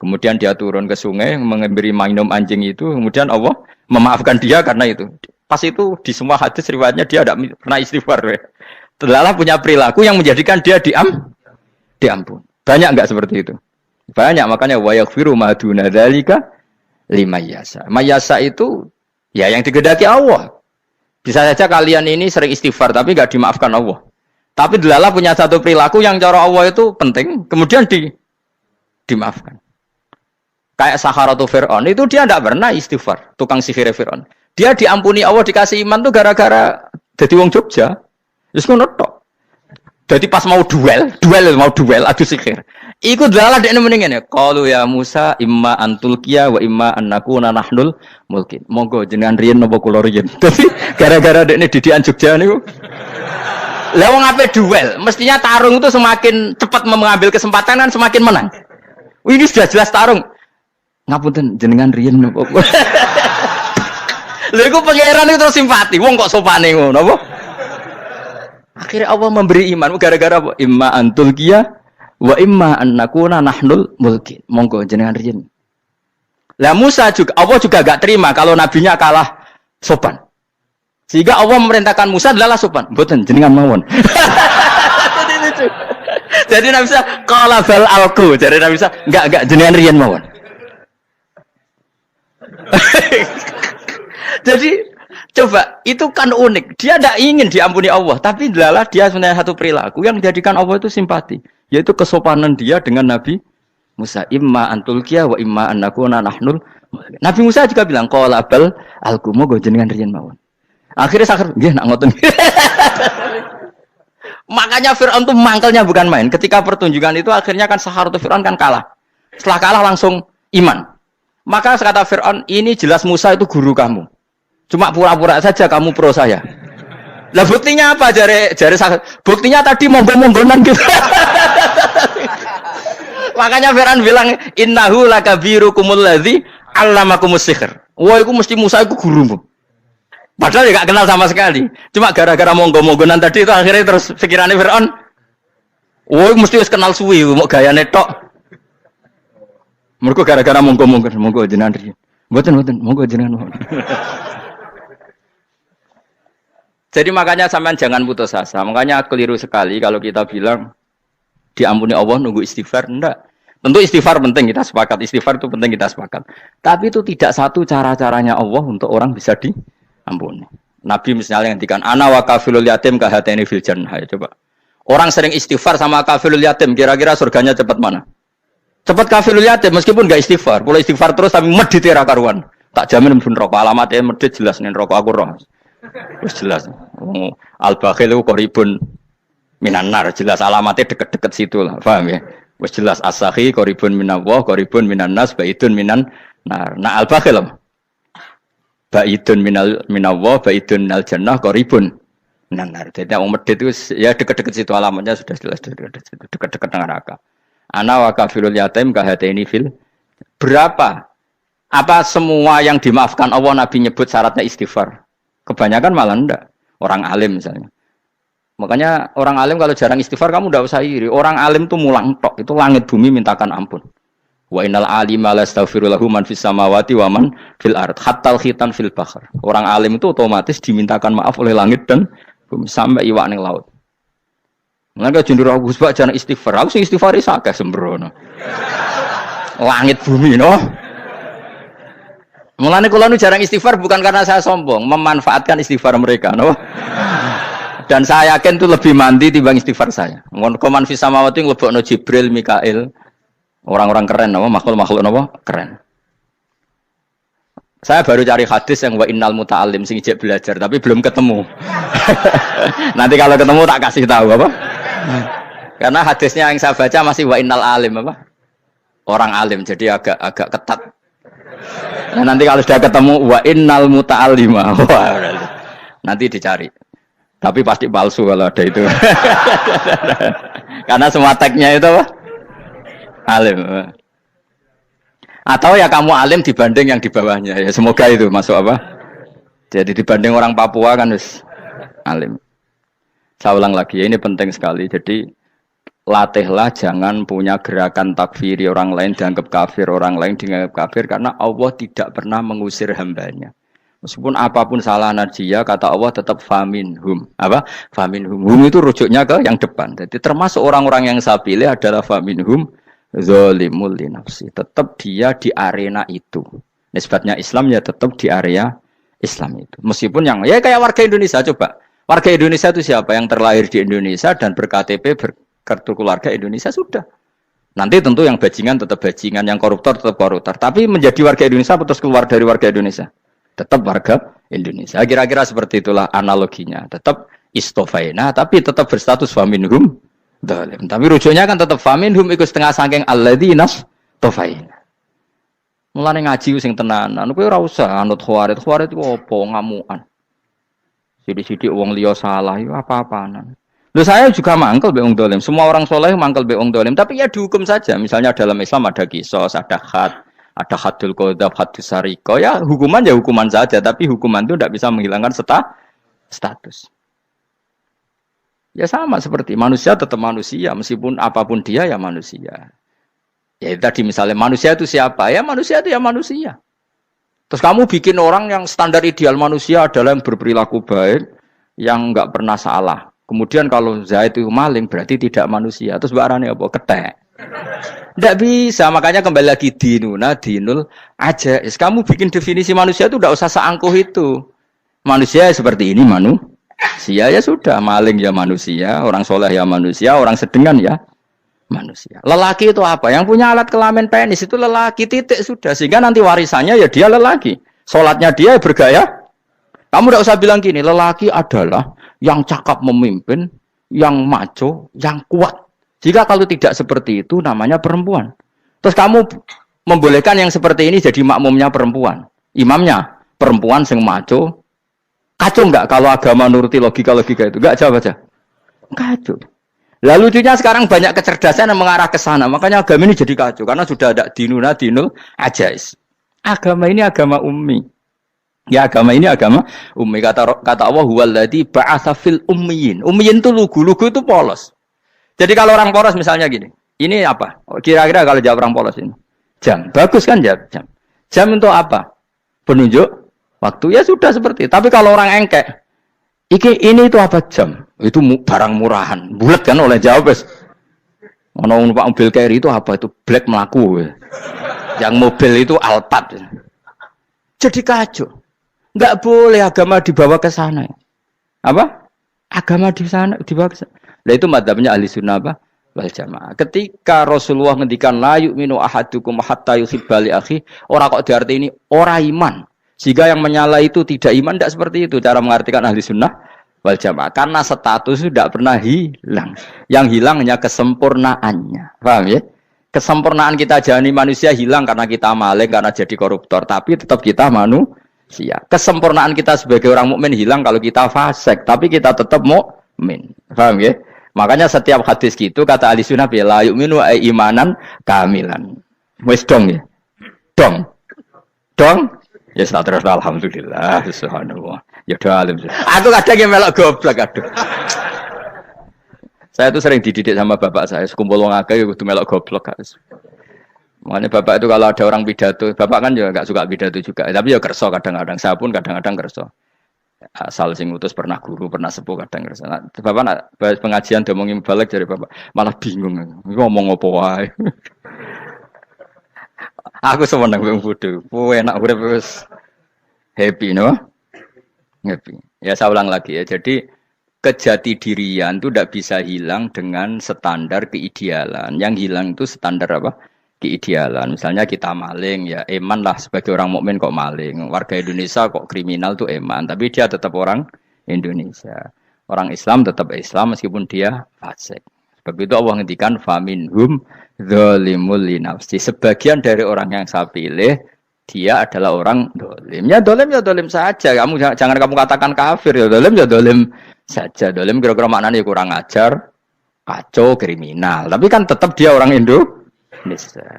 Kemudian dia turun ke sungai memberi minum anjing itu, kemudian Allah memaafkan dia karena itu. Pas itu di semua hadis riwayatnya dia tidak pernah istighfar. Telah punya perilaku yang menjadikan dia diampun. Banyak enggak seperti itu? Banyak, makanya wa yaghfiru ma duna dzalika liman yasha. Mayasa itu ya yang digedaki Allah. Bisa saja kalian ini sering istighfar tapi enggak dimaafkan Allah. Tapi delala punya satu perilaku yang cara Allah itu penting, kemudian dimaafkan. Kayak Saharatu Fir'aun itu dia tidak pernah istighfar, tukang sihir Fir'aun. Dia diampuni Allah dikasih iman tuh gara-gara jadi wong Jogja. Terus ngono tok. Jadi pas mau duel adu sihir. Iku delala dekne mending ngene. Qalu ya Musa imma antulqiya wa imma annakuna nahnul mulkin. Monggo jenengan riyen napa kula riyen. Dadi gara-gara dekne didikan Jogja niku. Lah wong ape duel, mestinya tarung itu semakin cepat mengambil kesempatan kan semakin menang. Ini sudah jelas tarung. Ngapunten jenengan riyen napa. Lha iku pangeran itu terus simpati. Wong kok sopane ngono apa? Akhirnya Allah memberi iman gara-gara apa? Imma antul qiyah wa imma annakuna nahnul mulkin. Monggo jenengan riyen. Lah Musa juga Allah juga enggak terima kalau nabinya kalah sopan. Sehingga Allah memerintahkan Musa adalah sopan. Mboten jenengan mawon. Jadi Nabi Musa qala bal alqu. Jadi Nabi Musa enggak jenengan riyen mawon. Jadi coba, itu kan unik. Dia tidak ingin diampuni Allah, tapi adalah dia sebenarnya satu perilaku yang menjadikan Allah itu simpati, yaitu kesopanan dia dengan Nabi Musa. Imma antulqiya wa imma annakuna nahnul. Nabi Musa juga bilang qala bal alqu moga jenengan riyen mawon. Akhirnya sakit, nggih nak ngoten. Makanya Fir'aun itu mangkelnya bukan main. Ketika pertunjukan itu akhirnya kan Saharatu Fir'aun kan kalah. Setelah kalah langsung iman. Maka kata Fir'aun, ini jelas Musa itu guru kamu. Cuma pura-pura saja kamu pro saya. Lah buktinya apa? Jare sakit. Buktinya tadi monggo-monggonan gitu. Makanya Fir'aun bilang innahu lakabirukumul ladzi 'allamakumus sihr. Wah, iku mesti Musa iku gurumu. Padahal dia gak kenal sama sekali. Cuma gara-gara monggo-monggonan tadi itu akhirnya terus pikirannya Fir'aun. Wah, mesti harus kenal suwi, mau gayane tok. Mergo gara-gara monggo-monggon, monggo jenengan riyen. Mboten, monggo jenengan. Jadi makanya sampean jangan putus asa. Makanya keliru sekali kalau kita bilang diampuni Allah nunggu istighfar. Enggak. Tentu istighfar penting, kita sepakat. Istighfar itu penting, kita sepakat. Tapi itu tidak satu cara-caranya Allah untuk orang bisa diampuni. Nabi misalnya ngendikan ana wa kafilul yatim kahateni fil jannah. Coba. Orang sering istighfar sama kafilul yatim, kira-kira surganya cepat mana? Cepat kafilul yatim meskipun enggak istighfar. Kalau istighfar terus tapi medit ra karuan. Tak jamin pun rokok alamatnya medit jelas nih rokok aku roh. Wis jelas. Al-bakhil itu qoribun minan nar, jelas alamatnya deket-deket situ lah, paham ya? Wis jelas as-sakhi qoribun minallah, qoribun minan nas, baidun minan nar. Nah al-bakhil baidun minallah, baidun minal jannah, qoribun minan nar. Jadi wong medhit itu ya deket-deket situ alamatnya sudah jelas deket-deket neraka. Ana wa kafirul yatim kahataini fil. Berapa? Apa semua yang dimaafkan Allah Nabi nyebut syaratnya istighfar? Kebanyakan malah enggak. Orang alim misalnya. Makanya orang alim kalau jarang istighfar kamu enggak usah iri. Orang alim tuh mulang tok, itu langit bumi mintakan ampun. Wa innal alima lastaghfiru lahu man fis samawati wa man fil ard hatta khitan fil bahr. Orang alim itu otomatis dimintakan maaf oleh langit dan bumi sampai iwak ning laut. Mengapa jendur aku sebab jarang istighfar? Aku sing istighfar isa akeh sembrono. Langit bumi no. Mulane kula nu jarang istighfar bukan karena saya sombong, memanfaatkan istighfar mereka, no. Dan saya yakin itu lebih mandi timbang istighfar saya. Ngon koman fis samawati nglebokno Jibril, Mikail. Orang-orang keren, no, makhluk-makhluk no, keren. Saya baru cari hadis yang wa innal muta'allim sing ijek belajar tapi belum ketemu. Nanti kalau ketemu tak kasih tahu apa? Karena hadisnya yang saya baca masih wa innal alim apa? Orang alim jadi agak ketat. Nah, nanti kalau sudah ketemu wa innal muta'allima. Nanti dicari. Tapi pasti palsu kalau ada itu. Karena semua tagnya itu apa? Alim. Atau ya kamu alim dibanding yang di bawahnya. Ya semoga itu masuk apa? Jadi dibanding orang Papua kan harus alim. Saya ulang lagi ya, ini penting sekali. Jadi latihlah jangan punya gerakan takfiri orang lain dianggap kafir, orang lain dianggap kafir karena Allah tidak pernah mengusir hambanya. Meskipun apapun salah najiyah, kata Allah tetap faminhum. Apa? Faminhum. Hum itu rujuknya ke yang depan. Jadi termasuk orang-orang yang saya pilih adalah faminhum zalimul li nafsi. Tetap dia di arena itu. Nisbatnya Islam ya tetap di area Islam itu. Meskipun yang ya kayak warga Indonesia coba. Warga Indonesia itu siapa? Yang terlahir di Indonesia dan berKTP berkartu keluarga Indonesia sudah. Nanti tentu yang bajingan tetap bajingan, yang koruptor tetap koruptor. Tapi menjadi warga Indonesia terus keluar dari warga Indonesia. Tetap warga Indonesia. Kira-kira seperti itulah analoginya. Tetap istofaina, tapi tetap berstatus faminhum dhalim. Tapi rujuknya kan tetap faminhum ikut setengah saking alladzinas tofaina. Mulane ngaji sing tenanan. Kowe ora usah anut khawarit. Khawarit ku opo ngamukan. Sidik-sidik wong liya salah itu apa-apaan. Loh saya juga mangkel be wong dolim. Semua orang soleh mangkel be wong dolim. Tapi ya dihukum saja. Misalnya dalam Islam ada kisos, ada had, ada hadul qadab, hadus sariko. Ya hukuman saja. Tapi hukuman itu tidak bisa menghilangkan status. Ya sama seperti manusia tetap manusia. Meskipun apapun dia ya manusia. Ya tadi misalnya manusia itu siapa? Ya manusia itu ya manusia. Terus kamu bikin orang yang standar ideal manusia adalah yang berperilaku baik, yang enggak pernah salah. Kemudian kalau Zaid itu maling berarti tidak manusia. Terus barangnya apa? Ketek. Tidak bisa. Makanya kembali lagi dinul aja. Kamu bikin definisi manusia itu tidak usah seangkuh itu. Manusia seperti ini manusia ya sudah. Maling ya manusia, orang soleh ya manusia, orang sedengan ya manusia. Lelaki itu apa? Yang punya alat kelamin penis itu lelaki, titik sudah. Sehingga nanti warisannya ya dia lelaki. Sholatnya dia bergaya. Kamu tidak usah bilang gini, lelaki adalah yang cakap memimpin, yang maco, yang kuat. Jika kalau tidak seperti itu namanya perempuan. Terus kamu membolehkan yang seperti ini jadi makmumnya perempuan. Imamnya perempuan sing maco. Kacau enggak kalau agama nuruti logika-logika itu? Enggak, jawab aja. Kacau. Lalu lucunya sekarang banyak kecerdasan yang mengarah ke sana. Makanya agama ini jadi kacau. Karena sudah ada dinul ajais. Agama ini agama ummi. Ya agama ini agama ummi. Kata Allah, huwaladzi ba'atsa fil ummiyin. Ummiyin itu lugu itu polos. Jadi kalau orang polos misalnya gini. Ini apa? Kira-kira kalau jawab orang polos ini. Jam. Bagus kan jawab jam. Jam untuk apa? Penunjuk waktu. Ya sudah seperti itu. Tapi kalau orang engkek. Ini itu apa jam? Itu barang murahan. Bulat kan oleh jawab. Ono numpak mobil carry itu apa? Itu black melaku. Yang mobil itu Alphard. Jadi kacau. Enggak boleh agama dibawa ke sana. Apa? Agama di sana dibawa ke sana. Nah itu madzhabnya ahli sunnah apa? Wal jamaah. Ketika Rasulullah ngendikan la yu'minu ahadukum hatta yuhibba li akhi, ora kok diarti ini ora iman. Sehingga yang menyala itu tidak iman, tidak seperti itu cara mengartikan ahli sunnah wal jamaah. Karena status itu tidak pernah hilang. Yang hilang hanya kesempurnaannya. Paham ya? Kesempurnaan kita jadi manusia hilang karena kita maling, karena jadi koruptor. Tapi tetap kita manusia. Kesempurnaan kita sebagai orang mukmin hilang kalau kita fasik. Tapi kita tetap mukmin. Paham ya? Makanya setiap hadis gitu kata ahli sunnah la yu'minu imanan kamilan. Wis dong ya? Dong. Ya terus alhamdulillah subhanallah. Ya doa alim. Aku kadang yang melok goblok aduh. Saya tuh sering dididik sama bapak saya, sekumpul wong akeh ya kudu melok goblok guys. Makanya bapak itu kalau ada orang pidato, bapak kan juga enggak suka pidato juga, tapi ya kerso kadang-kadang. Saya pun kadang-kadang kerso. Asal sing utus pernah guru, pernah sepuh kadang kerso. Nah, bapak nak bahas pengajian diomongin balik dari bapak, malah bingung. Ngomong apa wae. Aku seneng wong bodho. Enak urip wis happy no? Happy. Ya saya ulang lagi ya. Jadi kejati dirian itu tidak bisa hilang dengan standar keidealan. Yang hilang itu standar apa? Keidealan. Misalnya kita maling ya eman lah sebagai orang mukmin kok maling. Warga Indonesia kok kriminal tuh eman, tapi dia tetap orang Indonesia. Orang Islam tetap Islam meskipun dia fasik. Sebab itu Allah ngendikan faminhum zalimul li nafsi. Sebagian dari orang yang saya pilih dia adalah orang dolim. Ya dolim saja. Kamu jangan kamu katakan kafir ya dolim saja. Dolim kira-kira maknanya kurang ajar, kacau, kriminal. Tapi kan tetap dia orang Indonesia.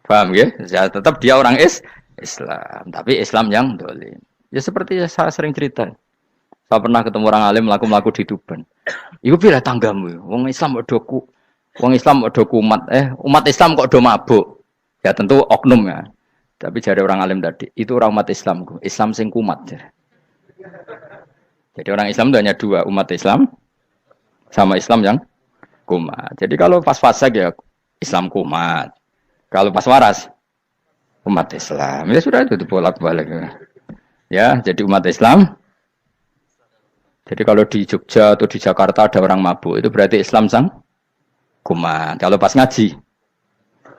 Paham ya? Ya tetap dia orang Islam. Tapi Islam yang dolim. Ya seperti saya sering cerita. Saya pernah ketemu orang alim melaku di Tuban. Iku pilih tanggamu. Wong Islam doku Wong Islam kok do kumat, umat Islam kok do mabuk. Ya tentu oknum ya. Tapi jadi orang alim tadi, itu orang umat Islam. Islam sing kumat. Jadi orang Islam itu hanya dua, umat Islam sama Islam yang kumat. Jadi kalau pas fase ya Islam kumat. Kalau pas waras umat Islam. Ya sudah itu bolak-balik. Ya, jadi umat Islam. Jadi kalau di Jogja atau di Jakarta ada orang mabuk, itu berarti Islam sang kumat. Kalau pas ngaji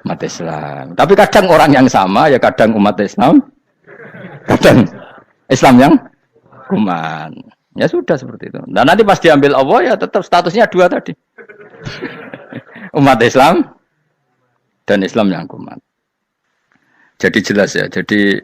umat Islam. Tapi kadang orang yang sama ya kadang umat Islam, kadang Islam yang kuman. Ya sudah seperti itu. Dan nanti pas diambil Allah ya tetap statusnya dua tadi. Umat Islam dan Islam yang kuman. Jadi jelas ya. Jadi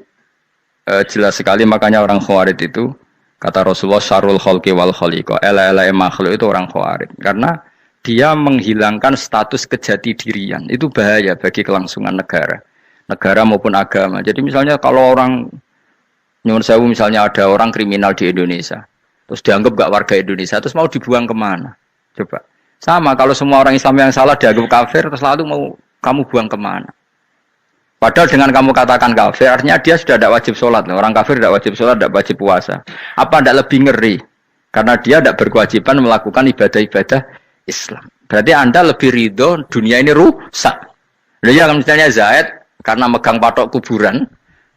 jelas sekali makanya orang Khawarij itu kata Rasulullah syarrul khalqi wal khaliqa. Ela-ela makhluk itu orang Khawarij. Karena dia menghilangkan status kejati dirian. Itu bahaya bagi kelangsungan negara. Negara maupun agama. Jadi misalnya kalau orang, nyuwun sewu misalnya ada orang kriminal di Indonesia. Terus dianggap gak warga Indonesia. Terus mau dibuang kemana? Coba. Sama kalau semua orang Islam yang salah dianggap kafir. Terus lalu mau kamu buang kemana? Padahal dengan kamu katakan kafir. Artinya dia sudah tidak wajib sholat. Orang kafir tidak wajib sholat, tidak wajib puasa. Apa tidak lebih ngeri? Karena dia tidak berkewajiban melakukan ibadah-ibadah Islam. Berarti Anda lebih ridho dunia ini rusak. Ya misalnya Zaid karena megang patok kuburan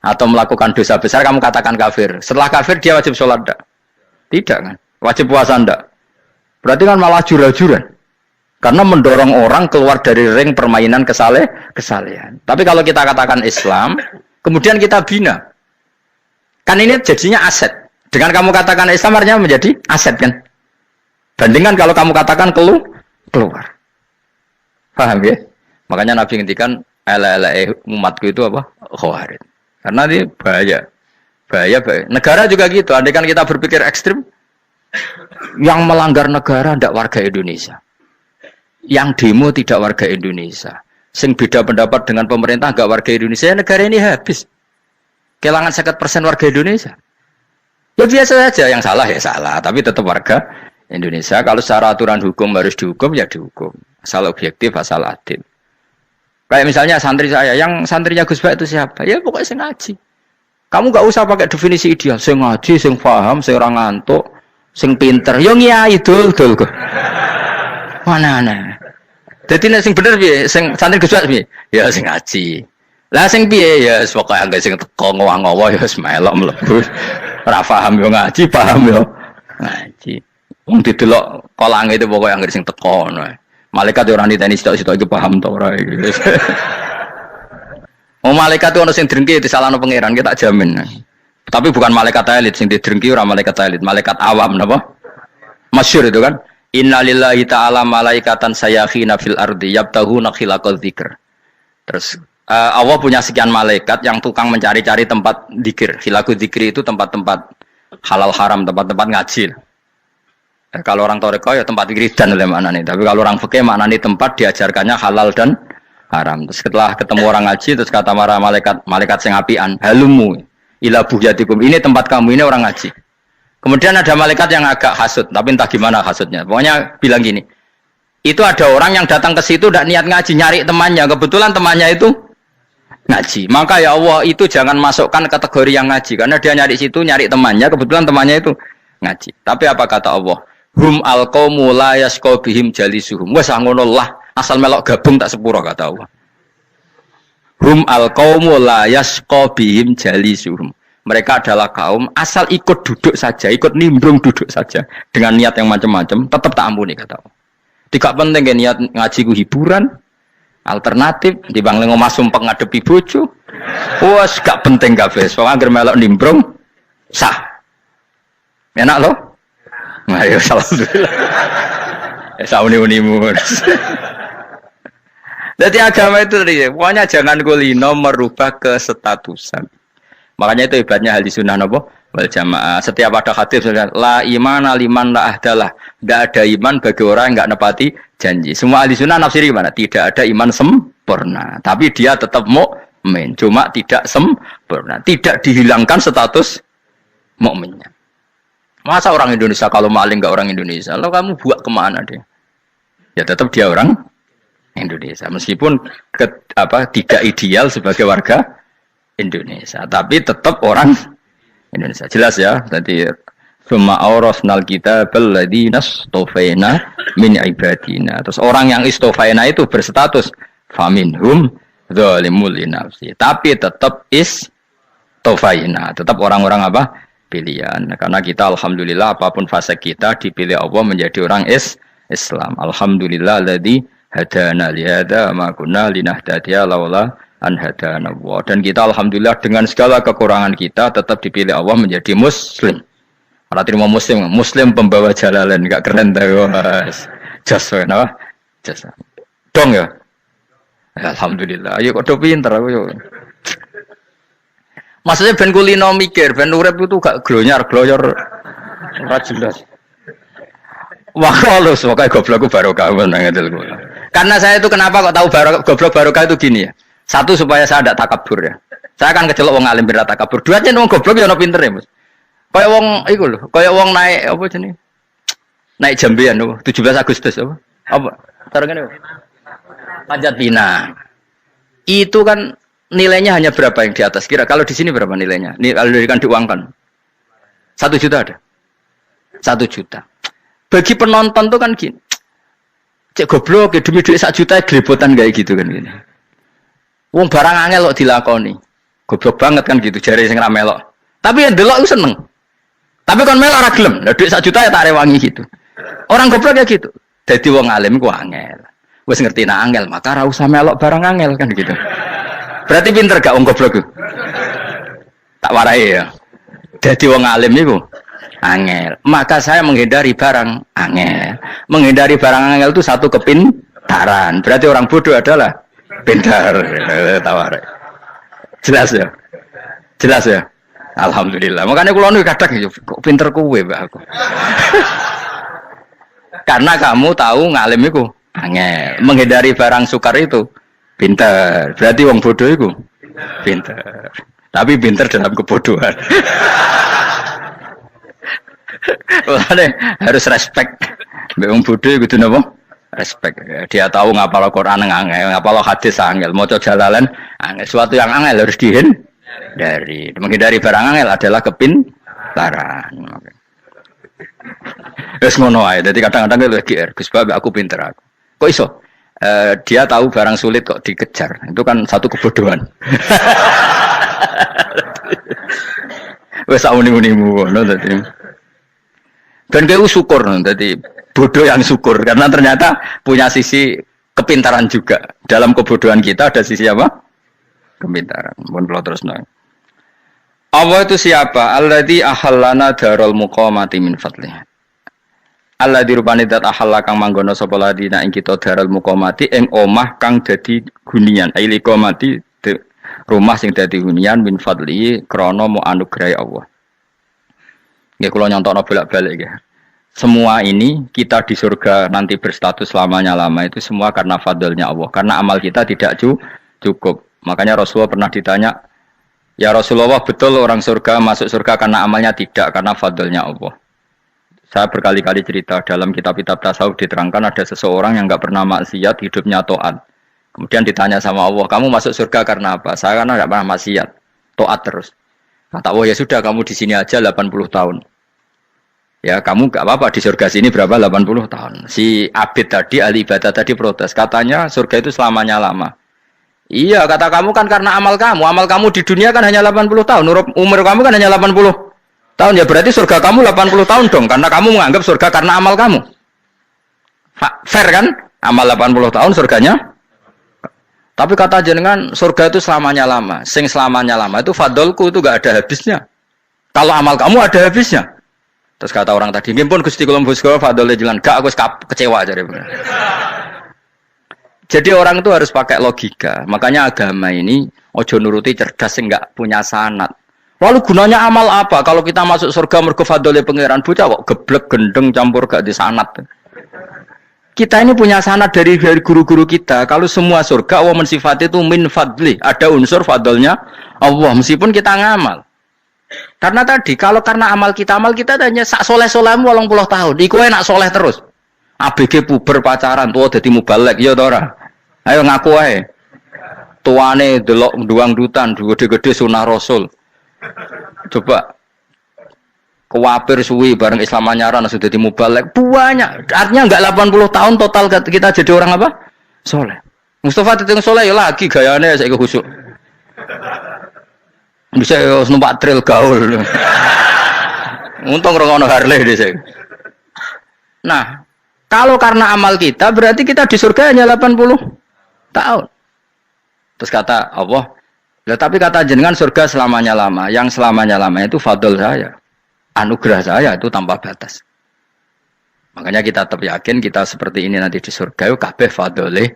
atau melakukan dosa besar kamu katakan kafir. Setelah kafir dia wajib sholat enggak? Tidak kan? Wajib puasa enggak? Berarti kan malah jura-juran. Karena mendorong orang keluar dari ring permainan kesalehan. Tapi kalau kita katakan Islam, kemudian kita bina. Kan ini jadinya aset. Dengan kamu katakan Islam artinya menjadi aset kan? Bandingkan kalau kamu katakan keluar. Paham ya? Makanya Nabi ngendikan umatku itu apa? Khawarij. Karena ini bahaya. Bahaya. Negara juga gitu. Andai kan kita berpikir ekstrim, yang melanggar negara tidak warga Indonesia. Yang demo tidak warga Indonesia. Sing beda pendapat dengan pemerintah enggak warga Indonesia, negara ini habis. Kehilangan 50% warga Indonesia. Ya biasa saja, yang salah ya salah, tapi tetap warga Indonesia. Kalau secara aturan hukum harus dihukum, ya dihukum. Asal objektif, asal adil. Kayak misalnya santri saya, yang santrinya Gus Bak itu siapa? Ya pokoknya sing ngaji. Kamu gak usah pakai definisi ideal. Sing ngaji, sing paham, sing orang ngantuk, sing pinter. Yo ngiyai dul kok. Mana. Jadi sing bener piye? Sing santri Gus Bak piye? Ya sing ngaji. Lah sing piye? Ya pokoke anggere sing teko ngowah-ngowah ya melok mlebu. Ora paham yo ngaji, paham yo ngaji. Wong didelok kolange itu pokoknya anggere sing teko ngono. Malaikat yo ora niteni sitok-sitok iki paham ta ora iki. Oh malaikat itu ono sing drengki disalahno pangeran kita jamin. Tapi bukan malaikat elit sing didrengki ora malaikat elit, malaikat awam napa? Masyhur itu kan. Innalillahi ta'ala malaikatan sayakhina fil ardi yabtahuna khilaqal dzikr. Terus Allah punya sekian malaikat yang tukang mencari-cari tempat dzikir. Khilaqul dzikri itu tempat-tempat halal haram, tempat-tempat ngaji. Kalau orang toreko ya tempat wiridan oleh maknanya. Tapi kalau orang fikih maknanya tempat diajarkannya halal dan haram. Terus setelah ketemu orang ngaji, terus kata para malaikat sing apian, halumu ila buhyatikum. Ini tempat kamu, ini orang ngaji. Kemudian ada malaikat yang agak hasud, tapi entah gimana hasudnya. Pokoknya bilang gini, itu ada orang yang datang ke situ tidak niat ngaji, nyari temannya. Kebetulan temannya itu ngaji. Maka ya Allah itu jangan masukkan kategori yang ngaji, karena dia nyari situ, nyari temannya. Kebetulan temannya itu ngaji. Tapi apa kata Allah? Hum alqaumu la yasqa bihim jalisuhum. Wes ngono lah, asal melok gabung tak sepuro kata Allah. Hum alqaumu la yasqa bihim jalisuhum. Mereka adalah kaum asal ikut duduk saja, ikut nimbrung duduk saja dengan niat yang macam-macam, tetap tak ampuni kata Allah. Tidak penting kan niat ngaji ku hiburan, alternatif, dibanding ngomong sumpah ngadepi bojo. Wes gak penting kabeh. Soale anggere melok nimbrung sah. Enak loh? Nah, ya alhamdulillah. Ya sauni-unimu. Jadi agama itu tadi, pokoknya jangan kulino merubah kesestatusan. Makanya itu hebatnya ahli sunnah napa wal jamaah. Setiap ada hadis la imana liman la ahdalah. Tidak ada iman bagi orang yang enggak nepati janji. Semua ahli sunnah nafsiri gimana? Tidak ada iman sempurna, tapi dia tetap mukmin. Cuma tidak sempurna, tidak dihilangkan status mukminnya. Masa orang Indonesia kalau maling enggak orang Indonesia? Lalu kamu buat kemana dia? Ya tetap dia orang Indonesia. Meskipun tidak ideal sebagai warga Indonesia, tapi tetap orang Indonesia. Jelas ya. Tadi summa aurasnal kitabal ladzina istofaina min ibadina. Terus orang yang istofaina itu berstatus faminhum zalimul linafsi. Tapi tetap istofaina, tetap orang-orang apa? Pilihan. Karena kita alhamdulillah apapun fase kita dipilih Allah menjadi orang Islam. Alhamdulillah alladzi hadana li hadza ma kunna linahtadiya laula an hadana Allah. Dan kita alhamdulillah dengan segala kekurangan kita tetap dipilih Allah menjadi muslim. Ora terima muslim pembawa jalalan, enggak keren ta, Mas. Jasa napa? Jasa. Dong ya. Alhamdulillah. Ayo kok do pinter aku yo. Maksudnya ben kulino mikir, ben urip itu gak glonyar-glonyor ora jelas. Wah, halus pokoke goblokku barokah ngedel kula. Karena saya itu kenapa kok tahu goblok barokah itu gini ya. Satu supaya saya tidak takabur ya. Saya akan kecelok wong alim berat takabur. Dua aja wong goblok ya ono pinter ya, Mas. Kayak wong iku lho, kayak wong naik apa jenenge? Naik jambean lho, 17 Agustus apa? Apa? Tarengane. Panjat Pinang. Itu kan nilainya hanya berapa yang di atas? Kira kalau di sini berapa nilainya? Kalau diuangkan 1 juta ada. 1 juta. Bagi penonton tuh kan gini. Cek goblok demi duit 1 juta glebotan kayak gitu kan gini. Wong barang angel kok dilakoni. Goblok banget kan gitu jare sing ra melok. Tapi yang delok itu seneng. Tapi kon melok ora gelem. Lah duit 1 juta ya tak rewangi gitu. Orang goblok ya gitu. Dadi wong alim ku angel. Wis ngerti nak angel maka ora usah melok barang angel kan gitu. Berarti pinter gak wong goblok ku? Tak warai ya. Dadi wong alim niku angel. Maka saya menghindari barang angel. Menghindari barang angel itu satu kepintaran. Berarti orang bodoh adalah pintar. Tawar. Jelas ya? Jelas ya? Alhamdulillah. Makanya kula nu kadang kok pinter kowe, Mbak aku. Karena kamu tahu ngalim iku angel. Menghindari barang sukar itu pintar. Berarti wong bodoh iku pintar. Tapi pintar dalam kebodohan. Makanya harus respect. Wong bodoh kudu napa? Respect. Dia tahu ngapal Quran angel, ngapal hadis angel, maca jalalan angel. Suatu yang angel harus dihindari. Menghindari barang angel adalah kepintaran. Wes ngono ae. Dadi kadang-kadang lho GR, Gus Bab aku pinter aku. Kok iso? Dia tahu barang sulit kok dikejar. Itu kan satu kebodohan. Wes sauni-unimu ngono dadi. Dan kayak syukur, jadi bodoh yang syukur karena ternyata punya sisi kepintaran juga. Dalam kebodohan kita ada sisi apa? Kepintaran. Mohon kalau terus nang. Allah itu siapa? Alladzi ahallana darul muqamati min fadlih. Alladzi rupane zat ahalla kang manggono sapa ladina ing kita darul muqamati ing omah kang dadi hunian. Aili qamati rumah sing dadi hunian min fadli krana mu anugrahi Allah. Nggih kula nyontokno bolak-balik nggih. Semua ini kita di surga nanti berstatus lamanya-lama itu semua karena fadlnya Allah. Karena amal kita tidak cukup. Makanya Rasulullah pernah ditanya, "Ya Rasulullah, betul orang surga masuk surga karena amalnya tidak karena fadlnya Allah?" Saya berkali-kali cerita dalam kitab-kitab tasawuf diterangkan ada seseorang yang enggak pernah maksiat, hidupnya taat. Kemudian ditanya sama Allah, "Kamu masuk surga karena apa?" "Saya karena enggak pernah maksiat, taat terus." Kata Allah, "Ya sudah kamu di sini aja 80 tahun." Ya kamu gak apa-apa di surga sini berapa 80 tahun. Si Abid tadi ahli ibadah tadi protes, katanya surga itu selamanya lama. Iya kata kamu kan karena amal kamu di dunia kan hanya 80 tahun, umur kamu kan hanya 80 tahun ya berarti surga kamu 80 tahun dong karena kamu menganggap surga karena amal kamu. Fair kan? Amal 80 tahun surganya. Tapi kata jenengan surga itu selamanya lama. Sing selamanya lama itu fadolku itu gak ada habisnya. Kalau amal kamu ada habisnya. Terus kata orang tadi, "Ngimpun Gusti kula mbusga fadhole jalan." Gak aku kecewa jare. Jadi orang itu harus pakai logika. Makanya agama ini ojo nuruti cerdas sing enggak punya sanad. Lalu gunanya amal apa kalau kita masuk surga mergo fadhole pangeran bocah kok geblek gendeng campur gak di sanad. Kita ini punya sanad dari guru-guru kita. Kalau semua surga wa mensifati itu min fadli, ada unsur fadlnya Allah meskipun kita ngamal. Karena tadi kalau karena amal kita hanya sak soleh-solehmu 80 tahun. Iku enak soleh terus. ABG puber pacaran tua dadi mubalek ya ta ora. Ayo ngaku ae. Tuane delok duang dutan, gede-gede sunah Rasul. Coba kewapir suwi bareng Islam anyaran sudah dimubalek banyak. Artinya enggak 80 tahun total kita jadi orang apa? Soleh. Mustafa Titung Soleh ya lagi gayane saiki khusuk. Bisa numpak trail gaul. Untung rono Harley dhisik. Nah, kalau karena amal kita berarti kita di surga hanya 80 tahun. Terus kata Allah, tapi kata jenengan surga selamanya lama. Yang selamanya lama itu fadl saya. Anugerah saya itu tanpa batas. Makanya kita tetap yakin kita seperti ini nanti di surga itu kabeh fadlih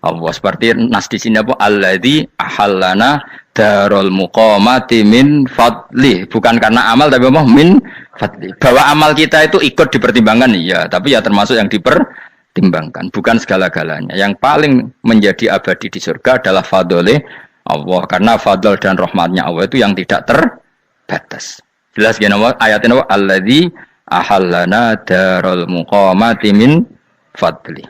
Allah. Seperti nas di sini apa? Alladzi ahallana darul muqamati min fadli. Bukan karena amal tapi apa? Min fadli. Bahwa amal kita itu ikut dipertimbangkan iya, tapi ya termasuk yang dipertimbangkan, bukan segala-galanya. Yang paling menjadi abadi di surga adalah fadlih Allah, karena fadl dan rahmatnya Allah itu yang tidak terbatas. Jelas gini ayatnya apa? Alladzi ahallana darul muqamati min fadli.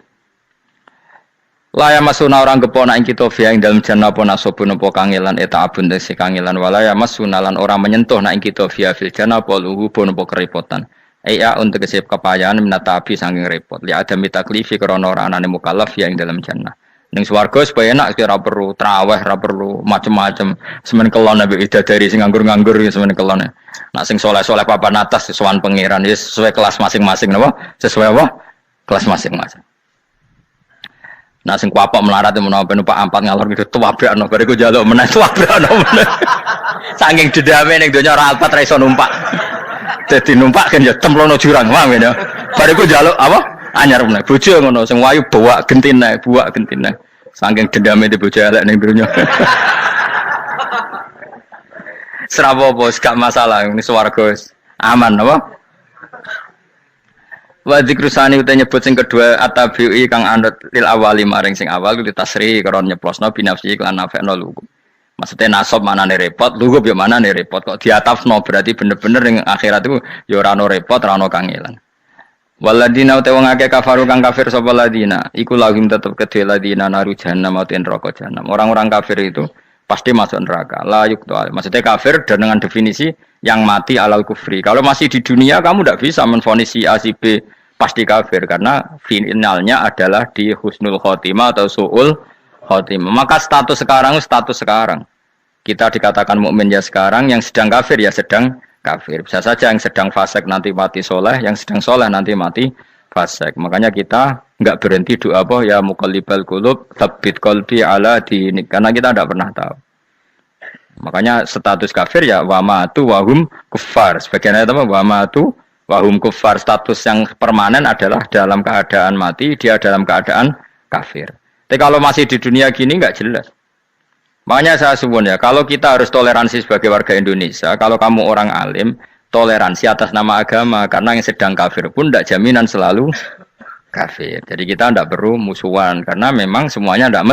Laya masuna orang kepona ing kita fiha ing dalem jannah apa nasabun apa kangelan eta abun desi kangelan walaya masuna lan orang menyentuh ing kita fiha fil jannah apa luhubun apa kerepotan. Iya untuk kesip kepayahan minata abi saking repot. Li ada mitaklifi krana ora anane mukallaf fiha ing dalem jannah. Ning swarga supaya enak ora perlu traweh, ora perlu macem-macem. Semen kelon ambek idadari sing nganggur-nganggur semen kelon. Nak sing saleh-saleh papan atas sowan pangeran wis sesuai kelas masing-masing napa? Sesuai apa? Kelas masing-masing. Nah sing kuapok melarat menawa numpak ampat ngalor gitu tuwabrakno bariku njaluk meneh tuwabrakno meneh. Saking dendame ning donya ora alpat ra iso numpak. Dadi numpak kan ya cemplungno jurang wae ya. Bariku njaluk apa? Anyar meneh. Bojo ngono sing wayu buak gentine. Saking dendame di bojo elek ning donya. Serapo bos gak masalah ini swarga aman apa? Wa dzikrusani uta nyebut sing kedua atabi'i kang anut lil awali maring sing awal kuwi tasri karo nyeplosno binafsi lan nafekno lugu. Maksudnya nasab manane repot, lugu yo manane repot kok diatafno berarti bener-bener ning akhirat itu yo ora ono repot, ora ono kangelan. Waladina uta wong akeh kafaru kang kafir sapa ladina, iku lahum tetep kedhe ladina naru jahannam mauten neraka jahannam. Orang-orang kafir itu pasti masuk neraka. La yuqta. Maksudnya kafir dan dengan definisi yang mati alal kufri. Kalau masih di dunia kamu tidak bisa menvonis si A si B pasti kafir karena finalnya adalah di husnul khotimah atau su'ul khotimah. Maka status sekarang. Kita dikatakan mukmin ya sekarang, yang sedang kafir ya sedang kafir. Bisa saja yang sedang fasik nanti mati soleh, yang sedang soleh nanti mati fasik. Makanya kita enggak berhenti doa apa ya muqallibal qulub tsabbit qalbi ala dinik, karena kita tidak pernah tahu. Makanya status kafir ya wa matu wa hum kuffar. Sebagian ayat apa wa matu wahum kufar, status yang permanen adalah dalam keadaan mati, dia dalam keadaan kafir. Tapi kalau masih di dunia gini nggak jelas. Makanya saya suwun ya, kalau kita harus toleransi sebagai warga Indonesia, kalau kamu orang alim, toleransi atas nama agama, karena yang sedang kafir pun tidak jaminan selalu kafir. Jadi kita tidak perlu musuhan, karena memang semuanya tidak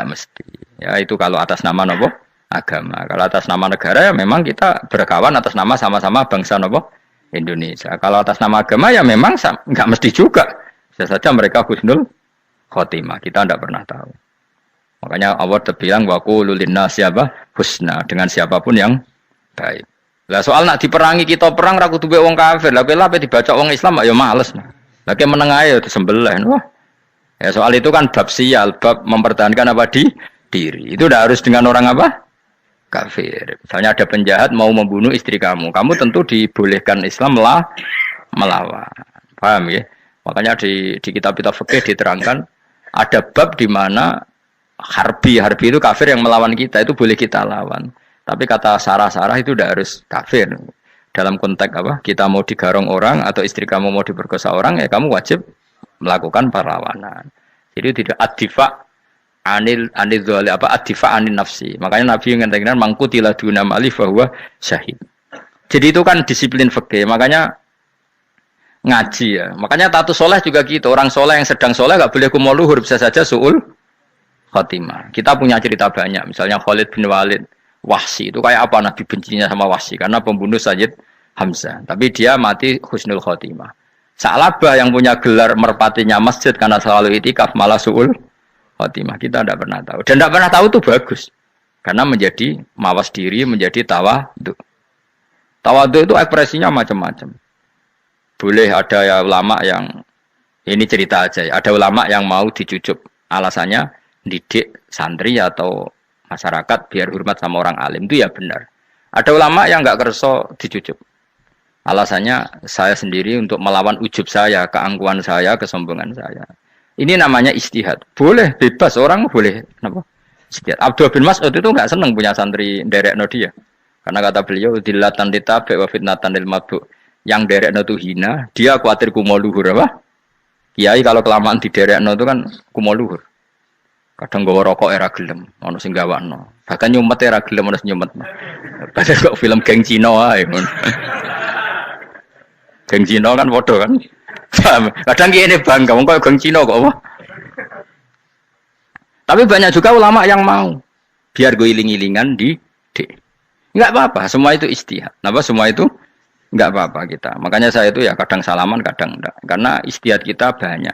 mesti. Ya itu kalau atas nama nopo agama. Kalau atas nama negara ya memang kita berkawan atas nama sama-sama bangsa nopo Indonesia. Kalau atas nama agama ya memang nggak mesti juga. Bisa saja mereka husnul khotimah. Kita tidak pernah tahu. Makanya Allah terbilang waqulu linnas siapa husna, dengan siapapun yang baik. Lah soal nak diperangi kita perang ra kudu wong kafir. Lah kowe dibaca wong Islam ya males. Lah ke meneng ae disembelih. Wah. Ya soal itu kan bab sial, bab mempertahankan apa diri. Itu udah harus dengan orang apa? Kafir. Misalnya ada penjahat mau membunuh istri kamu, kamu tentu dibolehkan Islam melawan. Paham ya? Makanya di kitab-kitab fikih diterangkan ada bab di mana harbi itu kafir yang melawan kita itu boleh kita lawan. Tapi kata sarah itu udah harus kafir. Dalam konteks apa? Kita mau digarong orang atau istri kamu mau diperkosa orang ya kamu wajib melakukan perlawanan. Jadi tidak adifa anil dzali apa adifa anin nafsi. Makanya Nabi mengatakan mangkutila duna mali bahwa syahid. Jadi itu kan disiplin fikih. Makanya ngaji ya. Makanya tatus soleh juga gitu. Orang soleh yang sedang soleh enggak boleh kumo luhur, bisa saja suul khotimah. Kita punya cerita banyak. Misalnya Khalid bin Walid, Wahsy itu kayak apa Nabi bencinya sama Wahsy karena pembunuh Sayyid Hamzah. Tapi dia mati husnul khotimah. Sa'labah yang punya gelar merpatinya masjid karena selalu itikaf malah suul khotimah. Kita tidak pernah tahu. Dan tidak pernah tahu itu bagus. Karena menjadi mawas diri, menjadi tawadhu. Tawadhu itu ekspresinya macam-macam. Boleh ada ya ulama yang, ini cerita aja ya, ada ulama yang mau dicucup. Alasannya didik santri atau masyarakat biar hormat sama orang alim. Itu ya benar. Ada ulama yang nggak kerso dicucup. Alasannya saya sendiri untuk melawan ujub saya, keangkuhan saya, kesombongan saya. Ini namanya istihad. Boleh, bebas. Orang boleh. Kenapa? Abdul bin Mas'ud itu nggak senang punya santri derekno dia, karena kata beliau dilatan ditabe wa fitnatan lil mabuk, yang derekno itu hina, dia khawatir kumo luhur apa? Kiai kalau kelamaan di derekno itu kan kumo luhur. Kadang gawa rokok era gelem, ono sing gawakno. Bahkan nyumet era gelem ono nyumet. Padahal kok film geng Cina ae. Geng Cina kan bodoh kan. Kadang kene bangga wong kok geng Cina kok apa? Tapi banyak juga ulama yang mau biar gue iling-ilingan di nggak apa-apa, semua itu istihad. Kenapa semua itu nggak apa-apa kita. Makanya saya itu ya kadang salaman, kadang enggak. Karena istihad kita banyak.